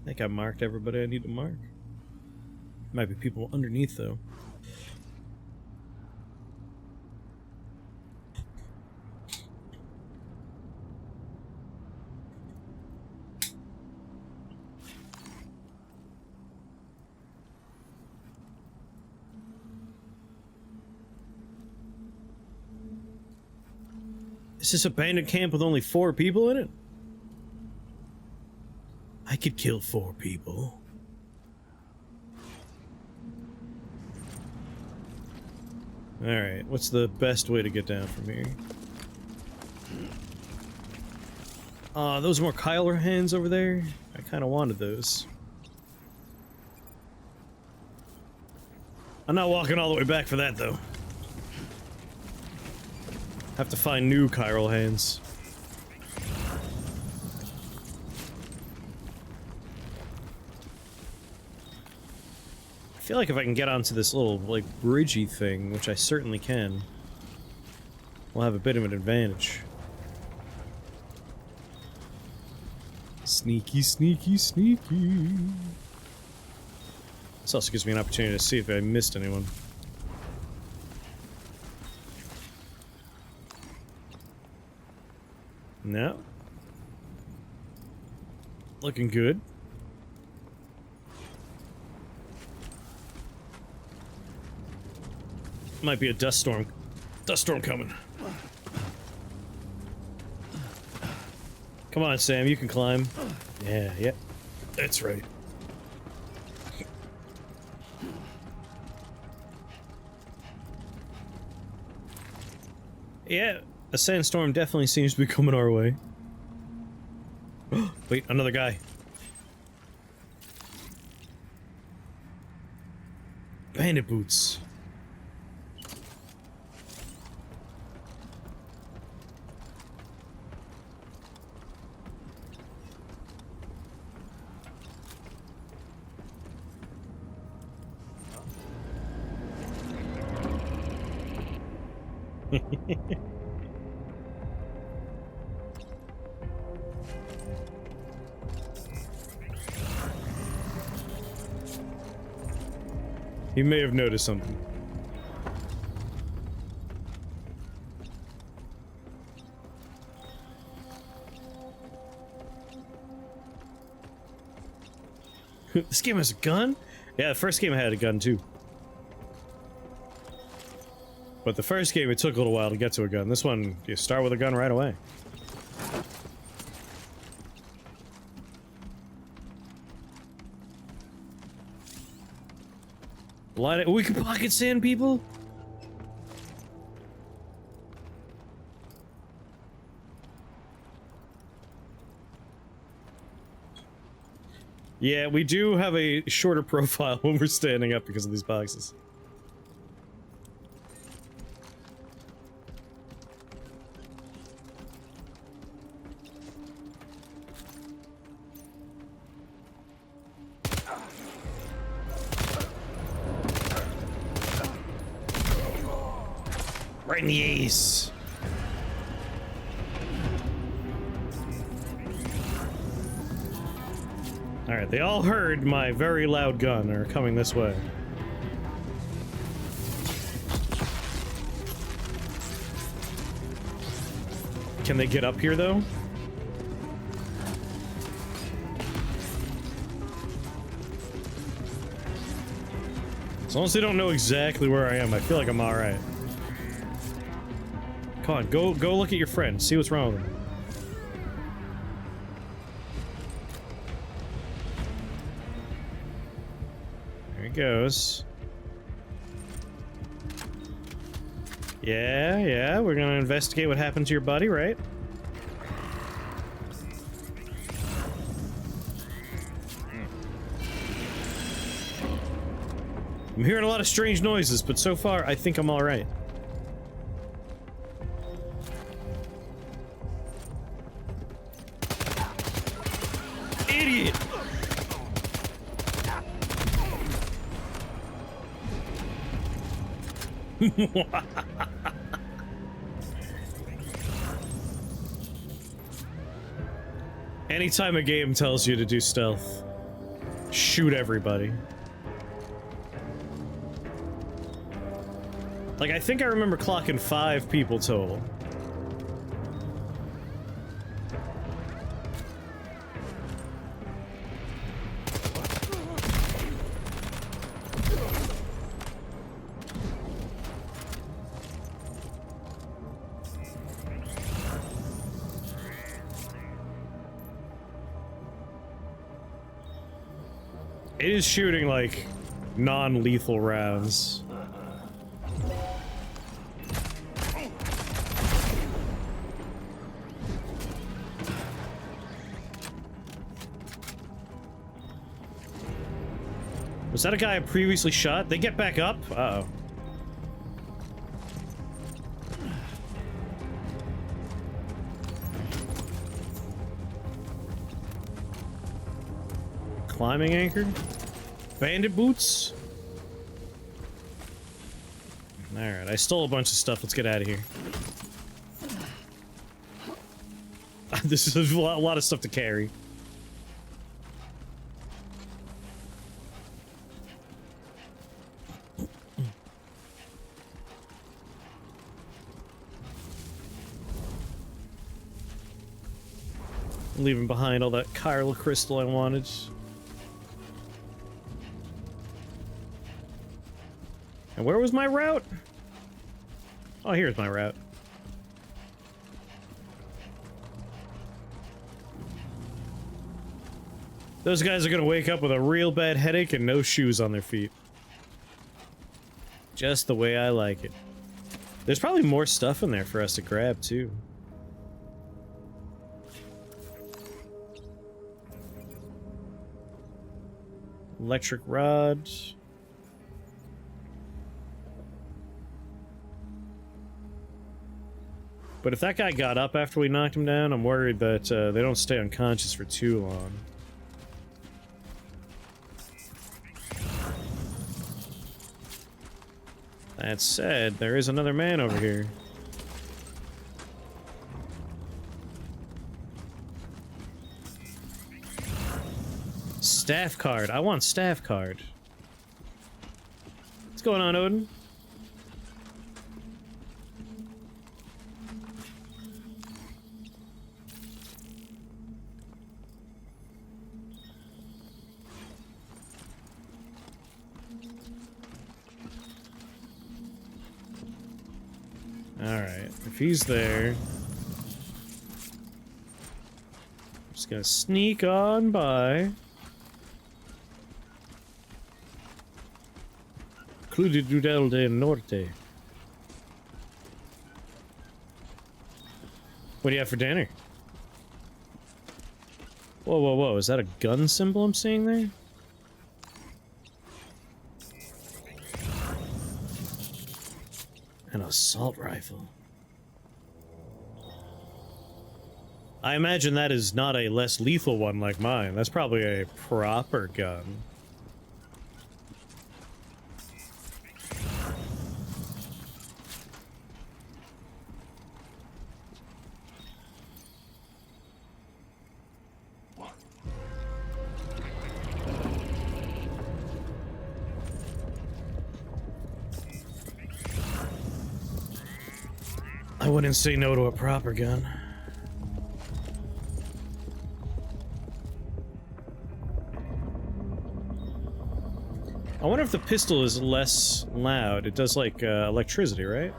I think I marked everybody I need to mark. Might be people underneath though. Is this a bandit camp with only 4 people in it? I could kill 4 people. Alright, what's the best way to get down from here? Those more Kyler hands over there? I kinda wanted those. I'm not walking all the way back for that, though. Have to find new chiral hands. I feel like if I can get onto this little, like, bridgey thing, which I certainly can, we'll have a bit of an advantage. Sneaky, sneaky, sneaky. This also gives me an opportunity to see if I missed anyone. No. Looking good. Might be a dust storm. Dust storm coming. Come on, Sam, you can climb. Yeah, that's right. Yeah, a sandstorm definitely seems to be coming our way. Wait, another guy. Bandit boots. He may have noticed something. This game has a gun? Yeah, the first game had a gun too. But the first game, it took a little while to get to a gun. This one, you start with a gun right away. Light it. We can pocket sand people? Yeah, we do have a shorter profile when we're standing up because of these boxes. Right in the ace. Alright, they all heard my very loud gun are coming this way. Can they get up here, though? As long as they don't know exactly where I am, I feel like I'm alright. Come on, go look at your friend, see what's wrong with him. There he goes. Yeah, we're gonna investigate what happened to your buddy, right? I'm hearing a lot of strange noises, but so far, I think I'm alright. Idiot! Anytime a game tells you to do stealth, shoot everybody. Like, I think I remember clocking 5 people total. It is shooting, like, non-lethal rounds. Was that a guy I previously shot? They get back up? Uh-oh. Climbing anchor? Bandit boots? Alright, I stole a bunch of stuff. Let's get out of here. This is a lot of stuff to carry. Leaving behind all that chiral crystal I wanted. And where was my route? Oh, here's my route. Those guys are gonna wake up with a real bad headache and no shoes on their feet. Just the way I like it. There's probably more stuff in there for us to grab, too. Electric rod. But if that guy got up after we knocked him down, I'm worried that they don't stay unconscious for too long. That said, there is another man over here. Staff card. I want staff card. What's going on, Odin? Alright, if he's there... I'm just gonna sneak on by. Crudidudel de Norte. What do you have for dinner? Whoa, whoa, whoa, is that a gun symbol I'm seeing there? An assault rifle. I imagine that is not a less lethal one like mine. That's probably a proper gun. I wouldn't say no to a proper gun. I wonder if the pistol is less loud. It does, like, electricity, right?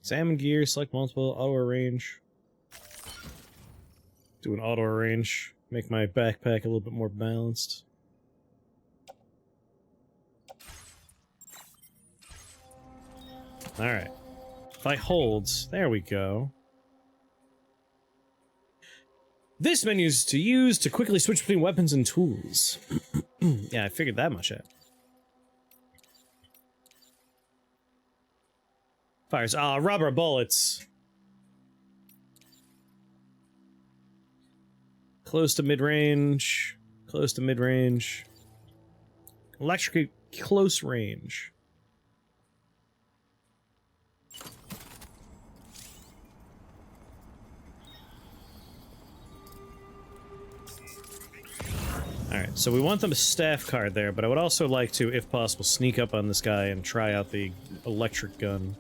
Examine gear, select multiple, auto arrange. Do an auto arrange. Make my backpack a little bit more balanced. Alright. If I hold, there we go. This menu is to use to quickly switch between weapons and tools. Yeah, I figured that much out. Fires. Rubber bullets. Close to mid-range. Close to mid-range. Electric close range. Alright, so we want the staff card there, but I would also like to, if possible, sneak up on this guy and try out the electric gun.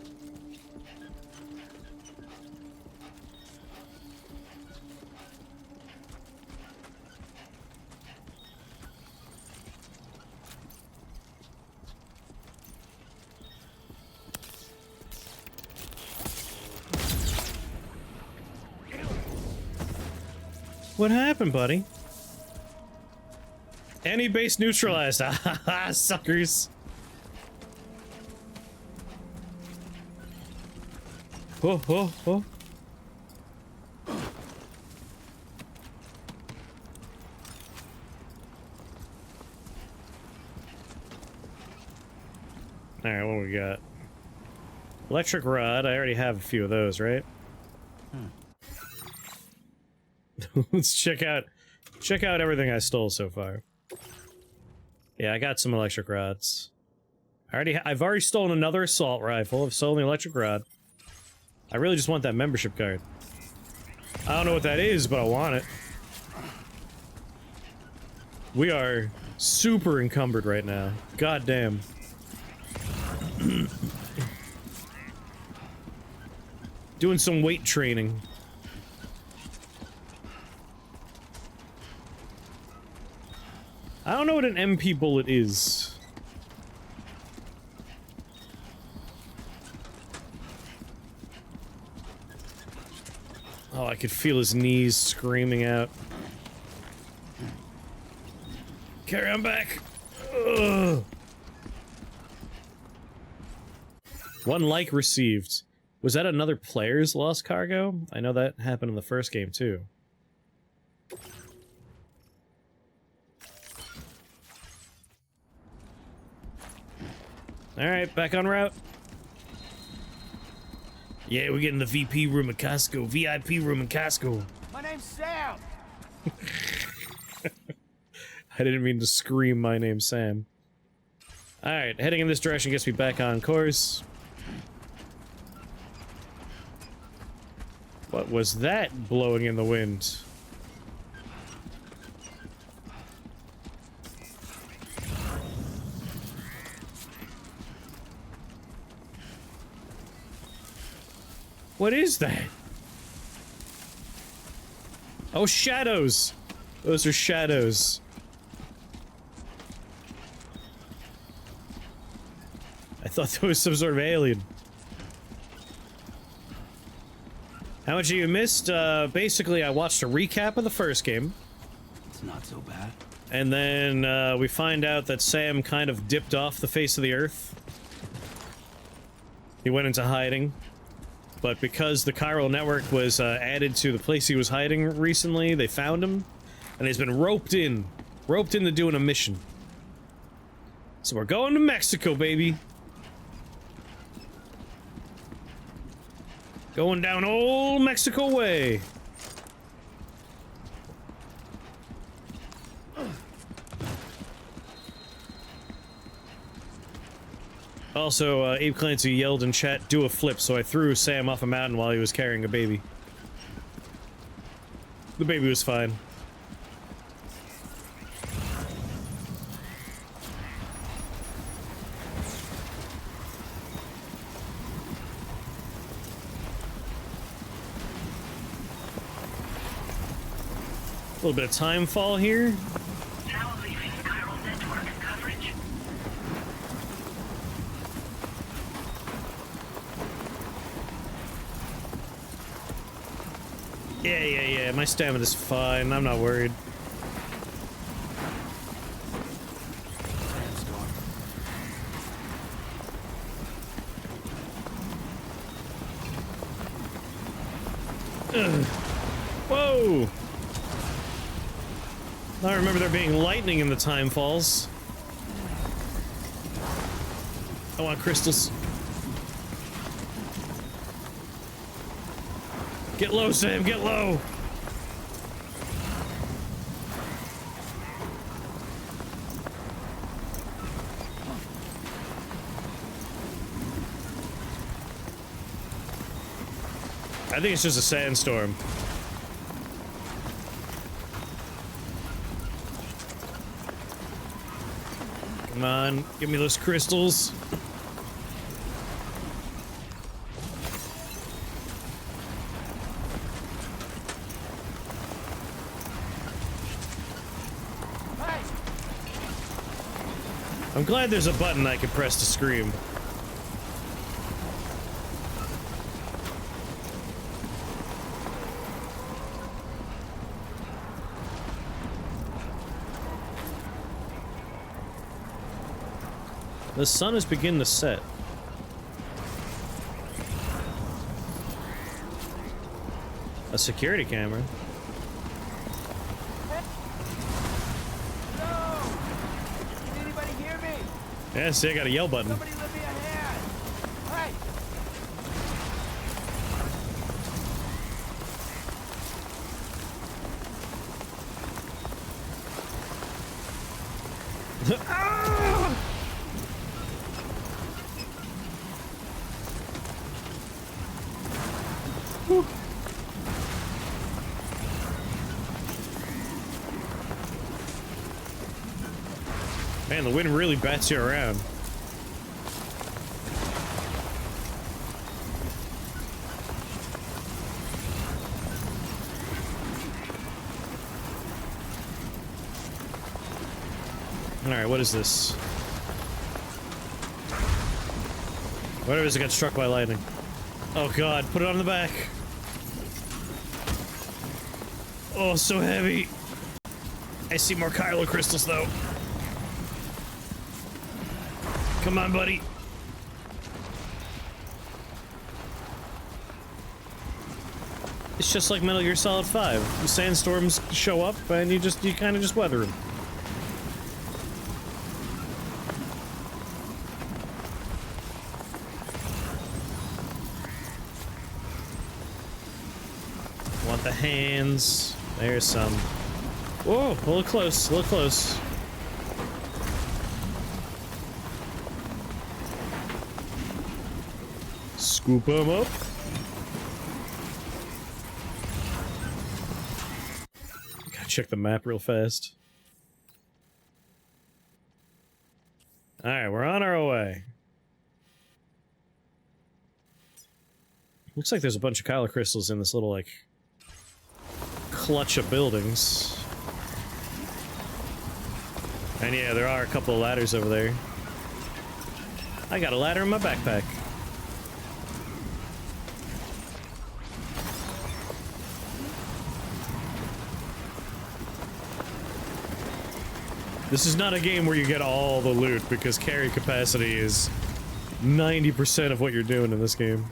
What happened, buddy? Any base neutralized. Ah, suckers. Oh, oh, oh. Alright, what do we got? Electric rod. I already have a few of those, right? Let's check out everything I stole so far. Yeah, I got some electric rods. I've already stolen another assault rifle. I've stolen the electric rod. I really just want that membership card. I don't know what that is, but I want it. We are super encumbered right now. God damn. Doing some weight training. I don't know what an MP bullet is. Oh, I could feel his knees screaming out. Carry on back. Ugh. 1 like received. Was that another player's lost cargo? I know that happened in the first game too. Alright, back on route. Yeah, we're getting the VP room at Costco. VIP room in Costco. My name's Sam! I didn't mean to scream my name's Sam. Alright, heading in this direction gets me back on course. What was that blowing in the wind? What is that? Oh, shadows! Those are shadows. I thought there was some sort of alien. How much have you missed? Basically, I watched a recap of the first game. It's not so bad. And then, we find out that Sam kind of dipped off the face of the earth. He went into hiding. But because the chiral network was added to the place he was hiding recently, they found him, and he's been roped into doing a mission. So we're going to Mexico, baby. Going down old Mexico way. Also, Abe Clancy yelled in chat, "Do a flip," so I threw Sam off a mountain while he was carrying a baby. The baby was fine. A little bit of time fall here. Now leaving chiral network coverage. Yeah. My stamina's fine. I'm not worried. Ugh. Whoa! I remember there being lightning in the time falls. I want crystals. Get low, Sam, get low! I think it's just a sandstorm. Come on, give me those crystals. I'm glad there's a button I can press to scream. The sun is beginning to set. A security camera. Hello! Can anybody hear me? Yeah, see, I got a yell button. Somebody lend me a hand! Hey! Man, the wind really bats you around. Alright, what is this? Whatever it is, it got struck by lightning. Oh god, put it on the back. Oh, so heavy. I see more Kylo crystals, though. Come on, buddy. It's just like Metal Gear Solid 5. The sandstorms show up, and you kind of just weather them. Want the hands? There's some. Whoa, a little close, a little close. Scoop them up. Gotta check the map real fast. Alright, we're on our way. Looks like there's a bunch of Kylo crystals in this little, like, clutch of buildings. And yeah, there are a couple of ladders over there. I got a ladder in my backpack. This is not a game where you get all the loot, because carry capacity is 90% of what you're doing in this game.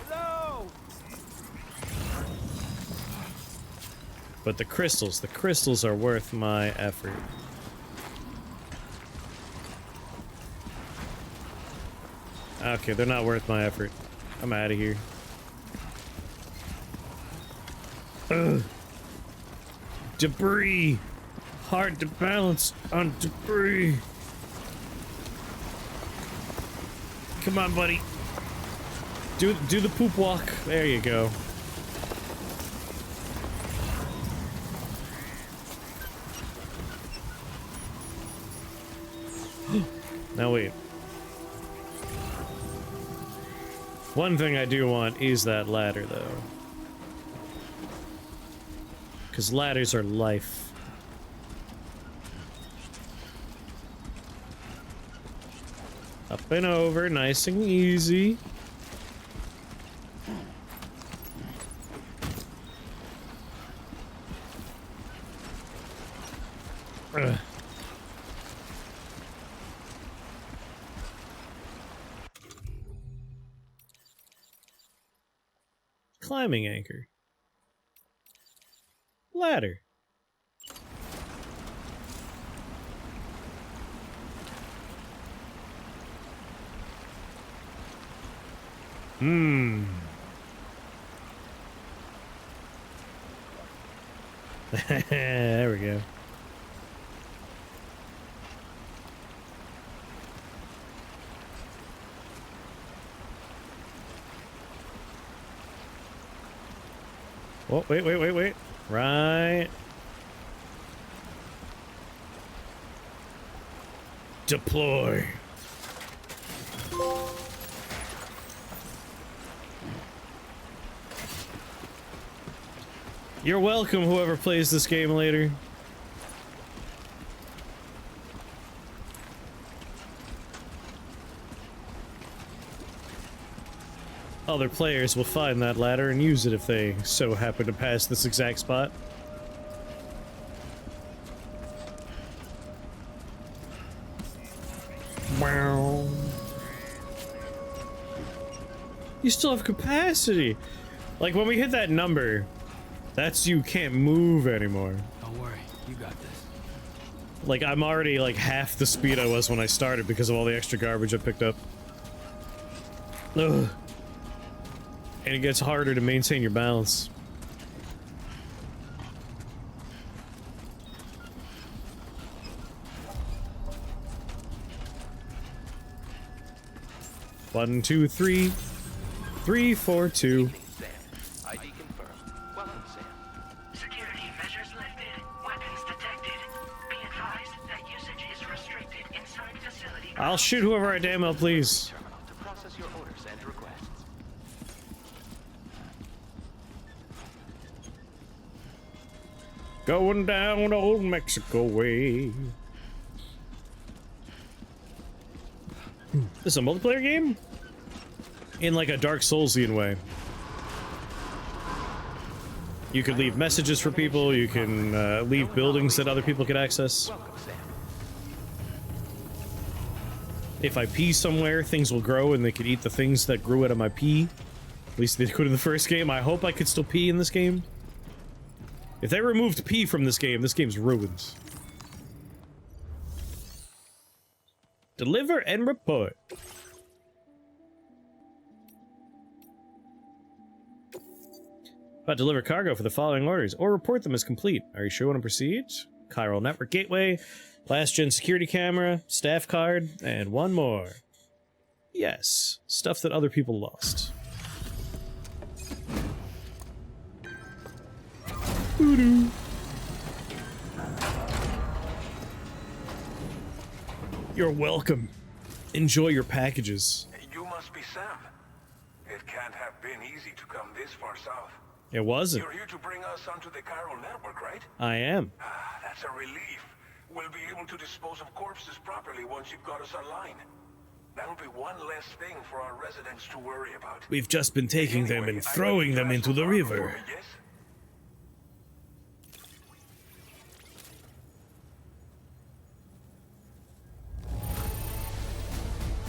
Hello! But the crystals are worth my effort. Okay, they're not worth my effort. I'm out of here. Ugh. Debris! Hard to balance on debris. Come on, buddy. Do the poop walk. There you go. Now wait. One thing I do want is that ladder, though. Because ladders are life. Up and over, nice and easy. Ugh. Climbing anchor. Ladder. There we go. Oh, wait. Right. Deploy. You're welcome, whoever plays this game later. Other players will find that ladder and use it if they so happen to pass this exact spot. Wow. You still have capacity. Like when we hit that number, that's you can't move anymore. Don't worry, you got this. Like I'm already like half the speed I was when I started because of all the extra garbage I picked up. Ugh. And it gets harder to maintain your balance. One, two, three. 3, 4, 2. ID confirmed. Welcome, Sam. Security measures lifted. Weapons detected. Be advised that usage is restricted inside facility. I'll shoot whoever I damn well please. Terminal to process your orders and requests. Going down old Mexico way. This is a multiplayer game? In like a Dark Soulsian way. You could leave messages for people, you can leave buildings that other people could access. Welcome, Sam. If I pee somewhere, things will grow and they could eat the things that grew out of my pee. At least they could in the first game. I hope I could still pee in this game. If they removed pee from this game's ruined. Deliver and report. About to deliver cargo for the following orders, or report them as complete. Are you sure you want to proceed? Chiral Network Gateway, last-gen security camera, staff card, and one more. Yes, stuff that other people lost. Voodoo. You're welcome. Enjoy your packages. You must be Sam. It can't have been easy to come this far south. It wasn't. You're here to bring us onto the Chiral Network, right? I am. Ah, that's a relief. We'll be able to dispose of corpses properly once you've got us online. That'll be one less thing for our residents to worry about. We've just been taking them Anyway, and throwing them into the river. Yes?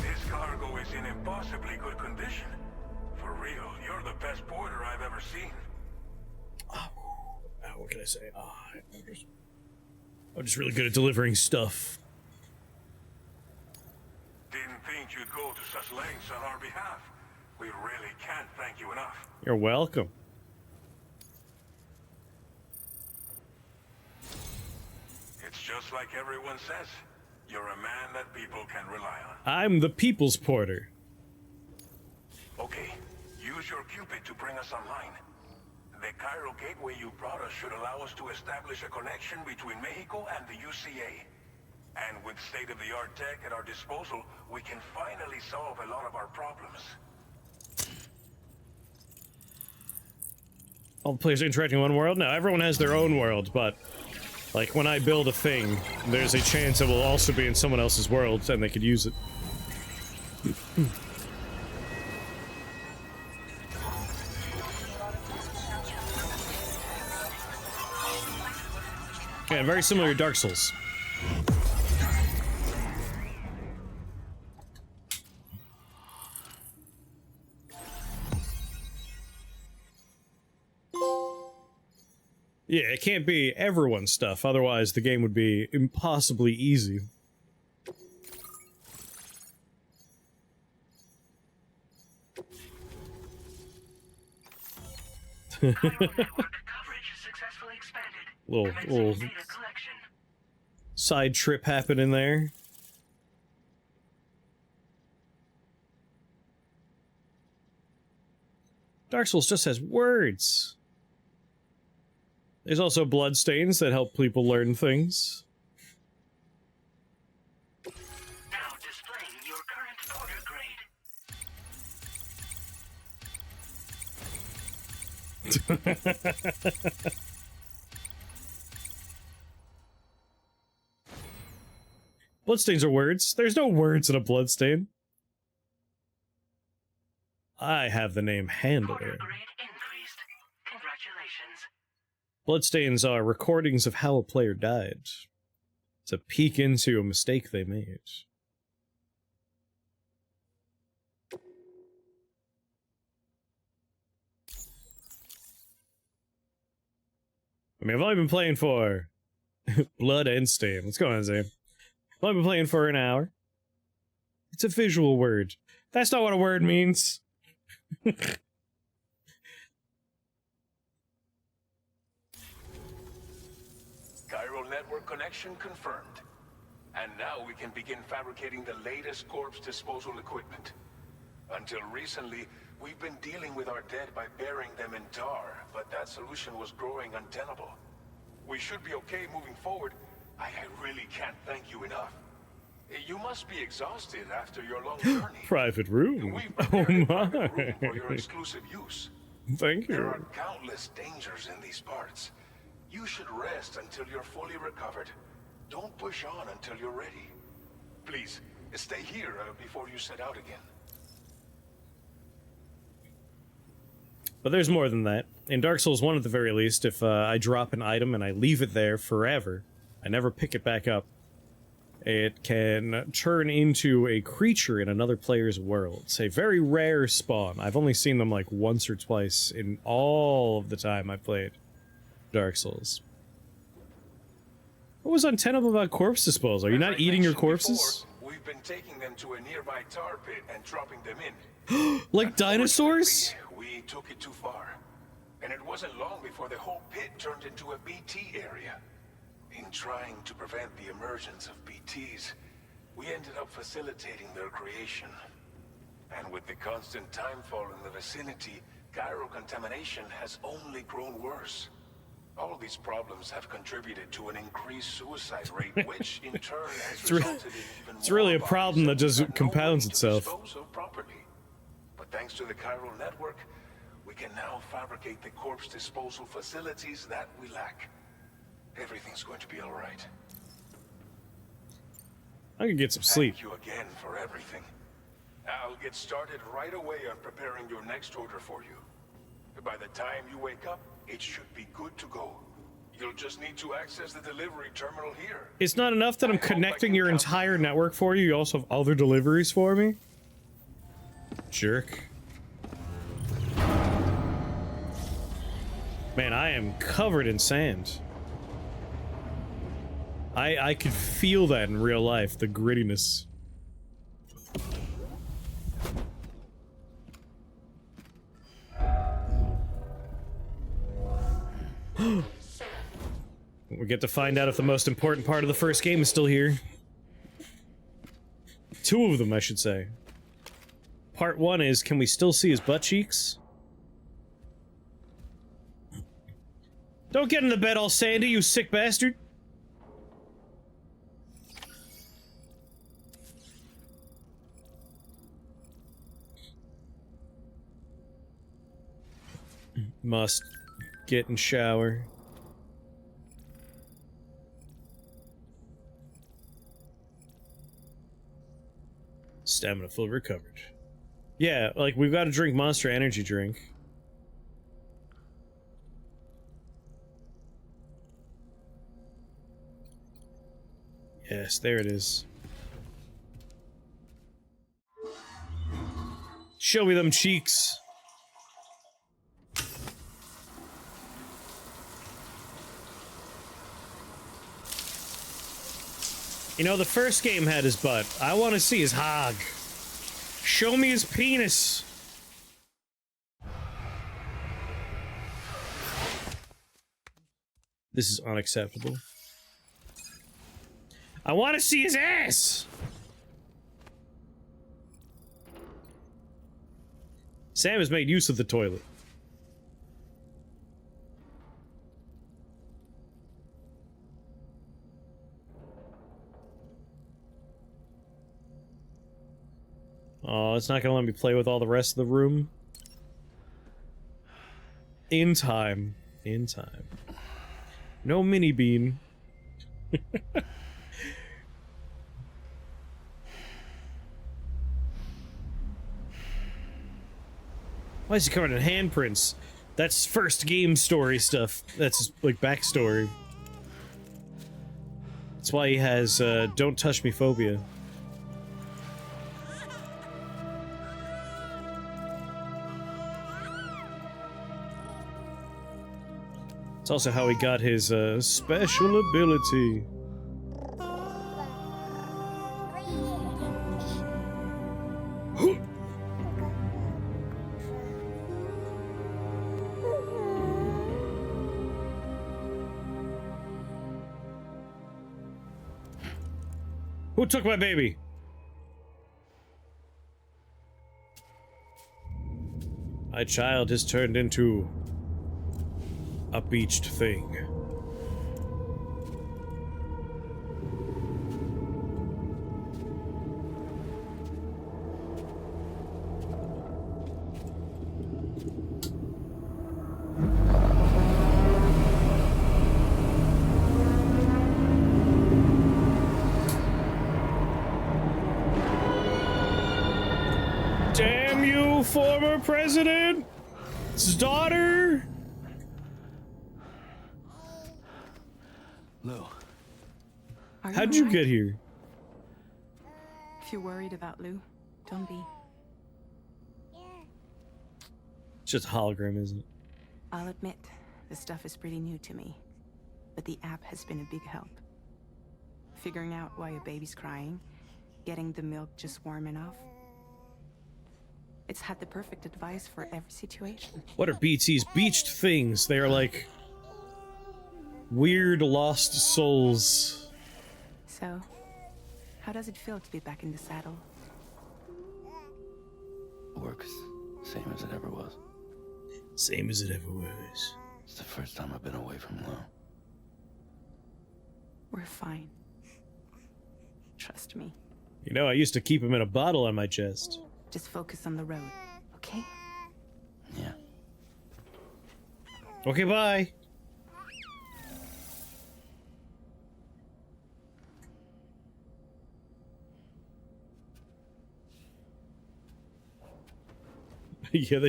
This cargo is in impossibly good condition. For real, you're the best porter I've ever seen. What can I say? I'm just really good at delivering stuff. Didn't think you'd go to such lengths on our behalf. We really can't thank you enough. You're welcome. It's just like everyone says. You're a man that people can rely on. I'm the people's porter. use your Cupid to bring us online. The Cairo gateway you brought us should allow us to establish a connection between Mexico and the UCA. And with state-of-the-art tech at our disposal, we can finally solve a lot of our problems. All the players interacting in one world? No, everyone has their own world, but like when I build a thing, there's a chance it will also be in someone else's world and they could use it. Yeah, very similar to Dark Souls. Yeah, it can't be everyone's stuff, otherwise the game would be impossibly easy. little side trip happening there. Dark Souls just has words. There's also bloodstains that help people learn things. Now displaying your current order grade. Bloodstains are words. There's no words in a bloodstain. I have the name Handler. Order grade increased. Congratulations. Bloodstains are recordings of how a player died. It's a peek into a mistake they made. I mean, I've only been playing for Blood and Stain. What's going on, Zane? I've only been playing for an hour. It's a visual word. That's not what a word means. Chiral network connection confirmed. And now we can begin fabricating the latest corpse disposal equipment. Until recently, we've been dealing with our dead by burying them in tar, but that solution was growing untenable. We should be okay moving forward. I really can't thank you enough. You must be exhausted after your long journey. Private room. We've Oh prepared a my. private room for your exclusive use. Thank There are you. countless dangers in these parts. You should rest until you're fully recovered. Don't push on until you're ready. Please, stay here before you set out again. But there's more than that. In Dark Souls 1 at the very least, if I drop an item and I leave it there forever, I never pick it back up, it can turn into a creature in another player's world. It's a very rare spawn. I've only seen them like once or twice in all of the time I played Dark Souls. What was untenable about corpse disposal? Are you not eating your corpses? Before, we've been taking them to a nearby tar pit and dropping them in. Like dinosaurs? We took it too far. And it wasn't long before the whole pit turned into a BT area. In trying to prevent the emergence of BTs, we ended up facilitating their creation. And with the constant timefall in the vicinity, gyro contamination has only grown worse. All these problems have contributed to an increased suicide rate, which in turn has resulted in even It's really a more problem that bodies just no way compounds to itself. dispose of properly. But thanks to the chiral network, we can now fabricate the corpse disposal facilities that we lack. Everything's going to be all right. I can get some sleep. Thank you again for everything. I'll get started right away on preparing your next order for you. By the time you wake up, it should be good to go. You'll just need to access the delivery terminal here. It's not enough that I'm connecting your entire network for you, you also have other deliveries for me? Jerk. Man, I am covered in sand. I could feel that in real life, the grittiness. We get to find out if the most important part of the first game is still here. Two of them, I should say. Part 1 is, can we still see his butt cheeks? Don't get in the bed all sandy, you sick bastard. Must get in shower. Stamina full recovered. Yeah, like, we've got to drink Monster Energy drink. Yes, there it is. Show me them cheeks. You know, the first game had his butt. I want to see his hog. Show me his penis. This is unacceptable. I want to see his ass! Sam has made use of the toilet. Oh, it's not gonna let me play with all the rest of the room. In time. In time. No mini bean. Why is he covered in handprints? That's first game story stuff. That's like backstory. That's why he has don't touch me phobia. It's also how he got his special ability. Who took my baby? My child has turned into a beached thing. Damn you, former president's daughter! Lou. How'd you get here? If you're worried about Lou, don't be. It's just a hologram, isn't it? I'll admit, the stuff is pretty new to me, but the app has been a big help. Figuring out why a baby's crying, getting the milk just warm enough. It's had the perfect advice for every situation. What are BT's beached things? They are like weird lost souls. So, how does it feel to be back in the saddle? Works same as it ever was. Same as it ever was. It's the first time I've been away from Lou. We're fine. Trust me. You know, I used to keep him in a bottle on my chest. Just focus on the road, okay? Yeah. Okay, bye. Yeah, they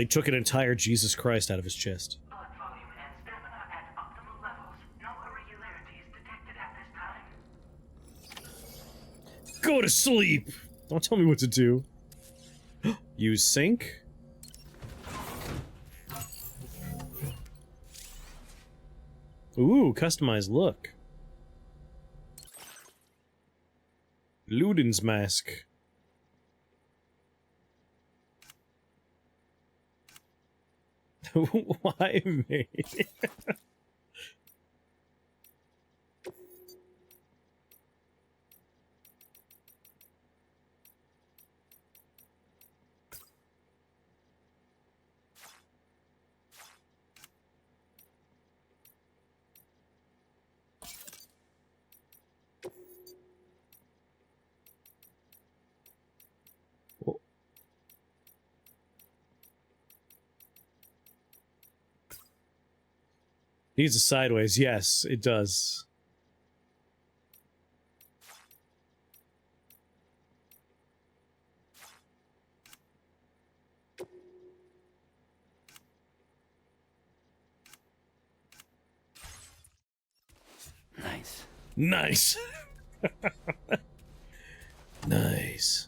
took an entire Jesus Christ out of his chest. Blood volume and stamina at optimal levels. No irregularities detected at this time. Go to sleep! Don't tell me what to do. Use sync? Ooh, customized look. Ludin's mask. Why me? Needs a sideways. Yes, it does. Nice. Nice. Nice.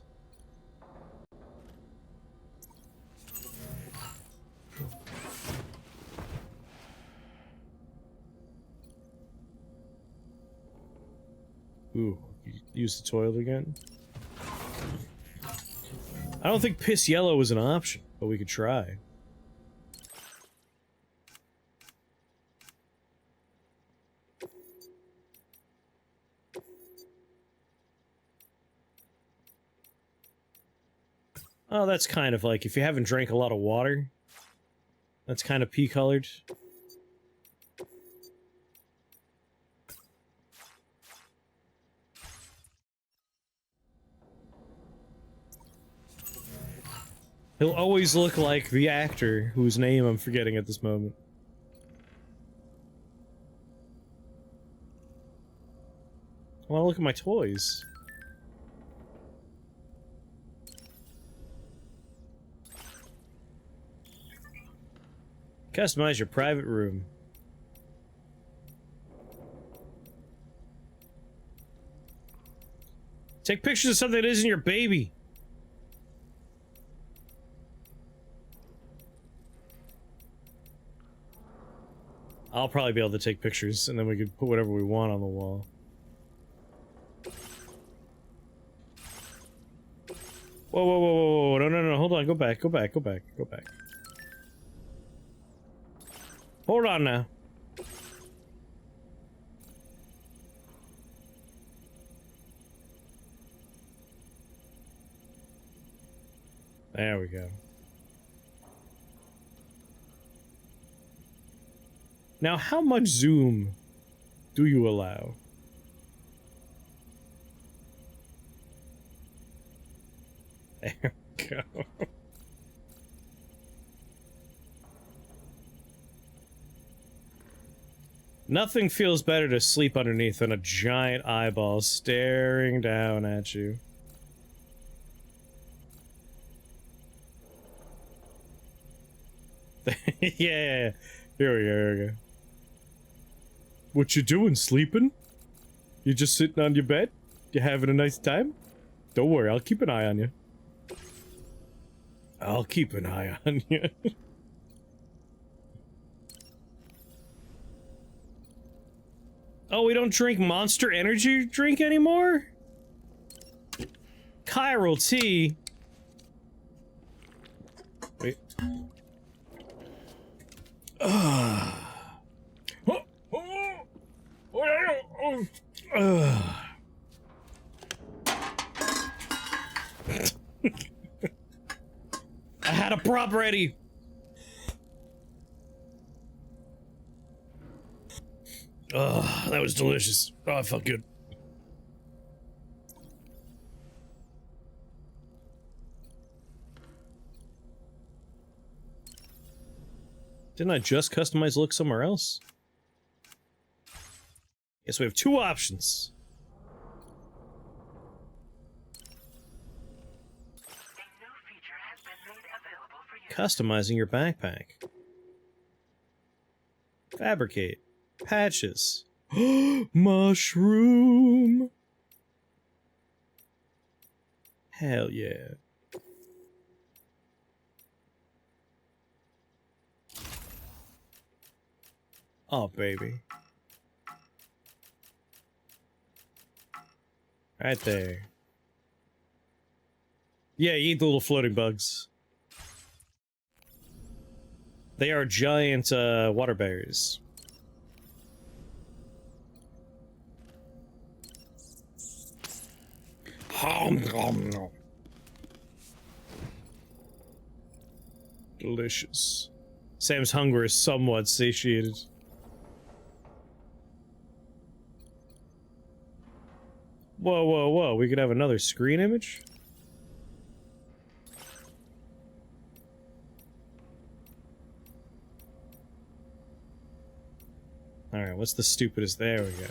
Ooh, use the toilet again. I don't think piss yellow was an option, but we could try. Oh, that's kind of like if you haven't drank a lot of water. That's kind of pea colored. He'll always look like the actor whose name I'm forgetting at this moment. I want to look at my toys. Customize your private room. Take pictures of something that isn't your baby. I'll probably be able to take pictures, and then we could put whatever we want on the wall. Whoa, whoa, whoa, whoa, whoa, no, no, no, hold on, go back, go back, go back, go back. Hold on now. There we go. Now, how much zoom do you allow? There we go. Nothing feels better to sleep underneath than a giant eyeball staring down at you. Yeah, here we go, here we go. What you doing, sleeping? You just sitting on your bed? You having a nice time? Don't worry, I'll keep an eye on you. I'll keep an eye on you. Oh, we don't drink Monster Energy drink anymore? Chiral tea? Wait. I had a prop ready. Oh, that was delicious. Oh, it felt good. Didn't I just customize look somewhere else? Yes, we have two options. Customizing your backpack. Fabricate. Patches. Mushroom. Hell yeah. Oh, baby. Right there. Yeah, you eat the little floating bugs. They are giant, water bears. Delicious. Sam's hunger is somewhat satiated. Whoa, whoa, whoa. We could have another screen image? Alright, what's the stupidest? There we go.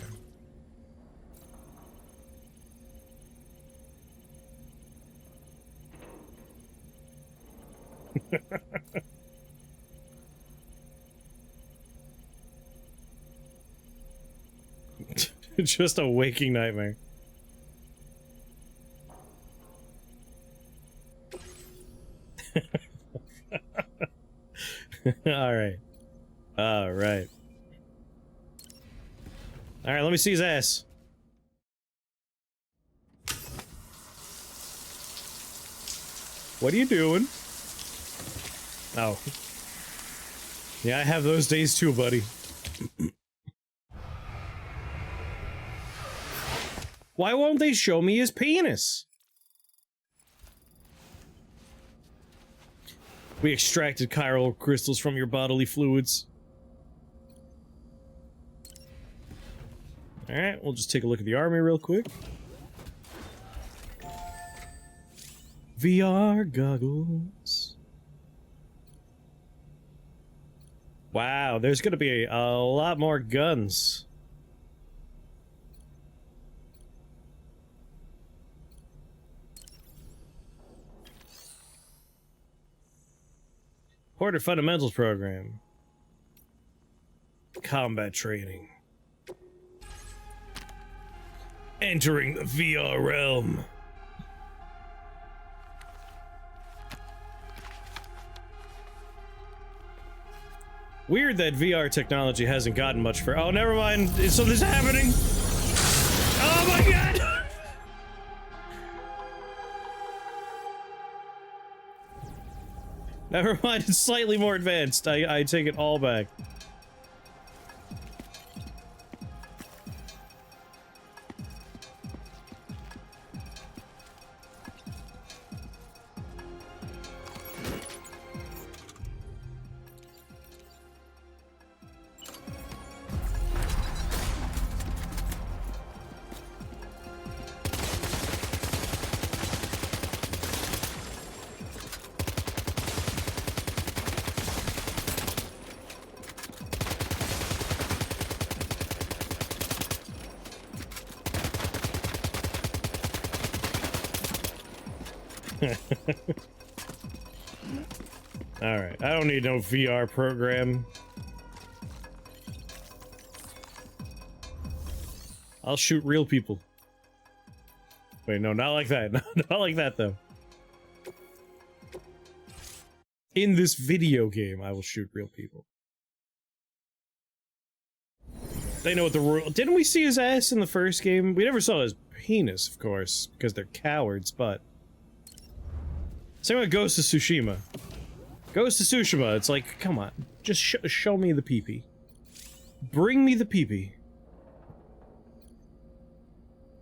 Just a waking nightmare. Alright. Alright. Alright, let me see his ass. What are you doing? Oh. Yeah, I have those days too, buddy. Why won't they show me his penis? We extracted chiral crystals from your bodily fluids. Alright, we'll just take a look at the army real quick. VR goggles. Wow, there's gonna be a lot more guns. Porter Fundamentals Program. Combat training. Entering the VR realm. Weird that VR technology hasn't gotten much for— oh, never mind. So this is happening. Oh my god! Never mind, it's slightly more advanced. I take it all back. Alright, I don't need no VR program. I'll shoot real people. Wait, no, not like that. Not like that, though. In this video game, I will shoot real people. They know what the rule— didn't we see his ass in the first game? We never saw his penis, of course, because they're cowards, but... same with Ghost of Tsushima. Ghost of Tsushima, it's like, come on, just show me the pee-pee. Bring me the pee-pee.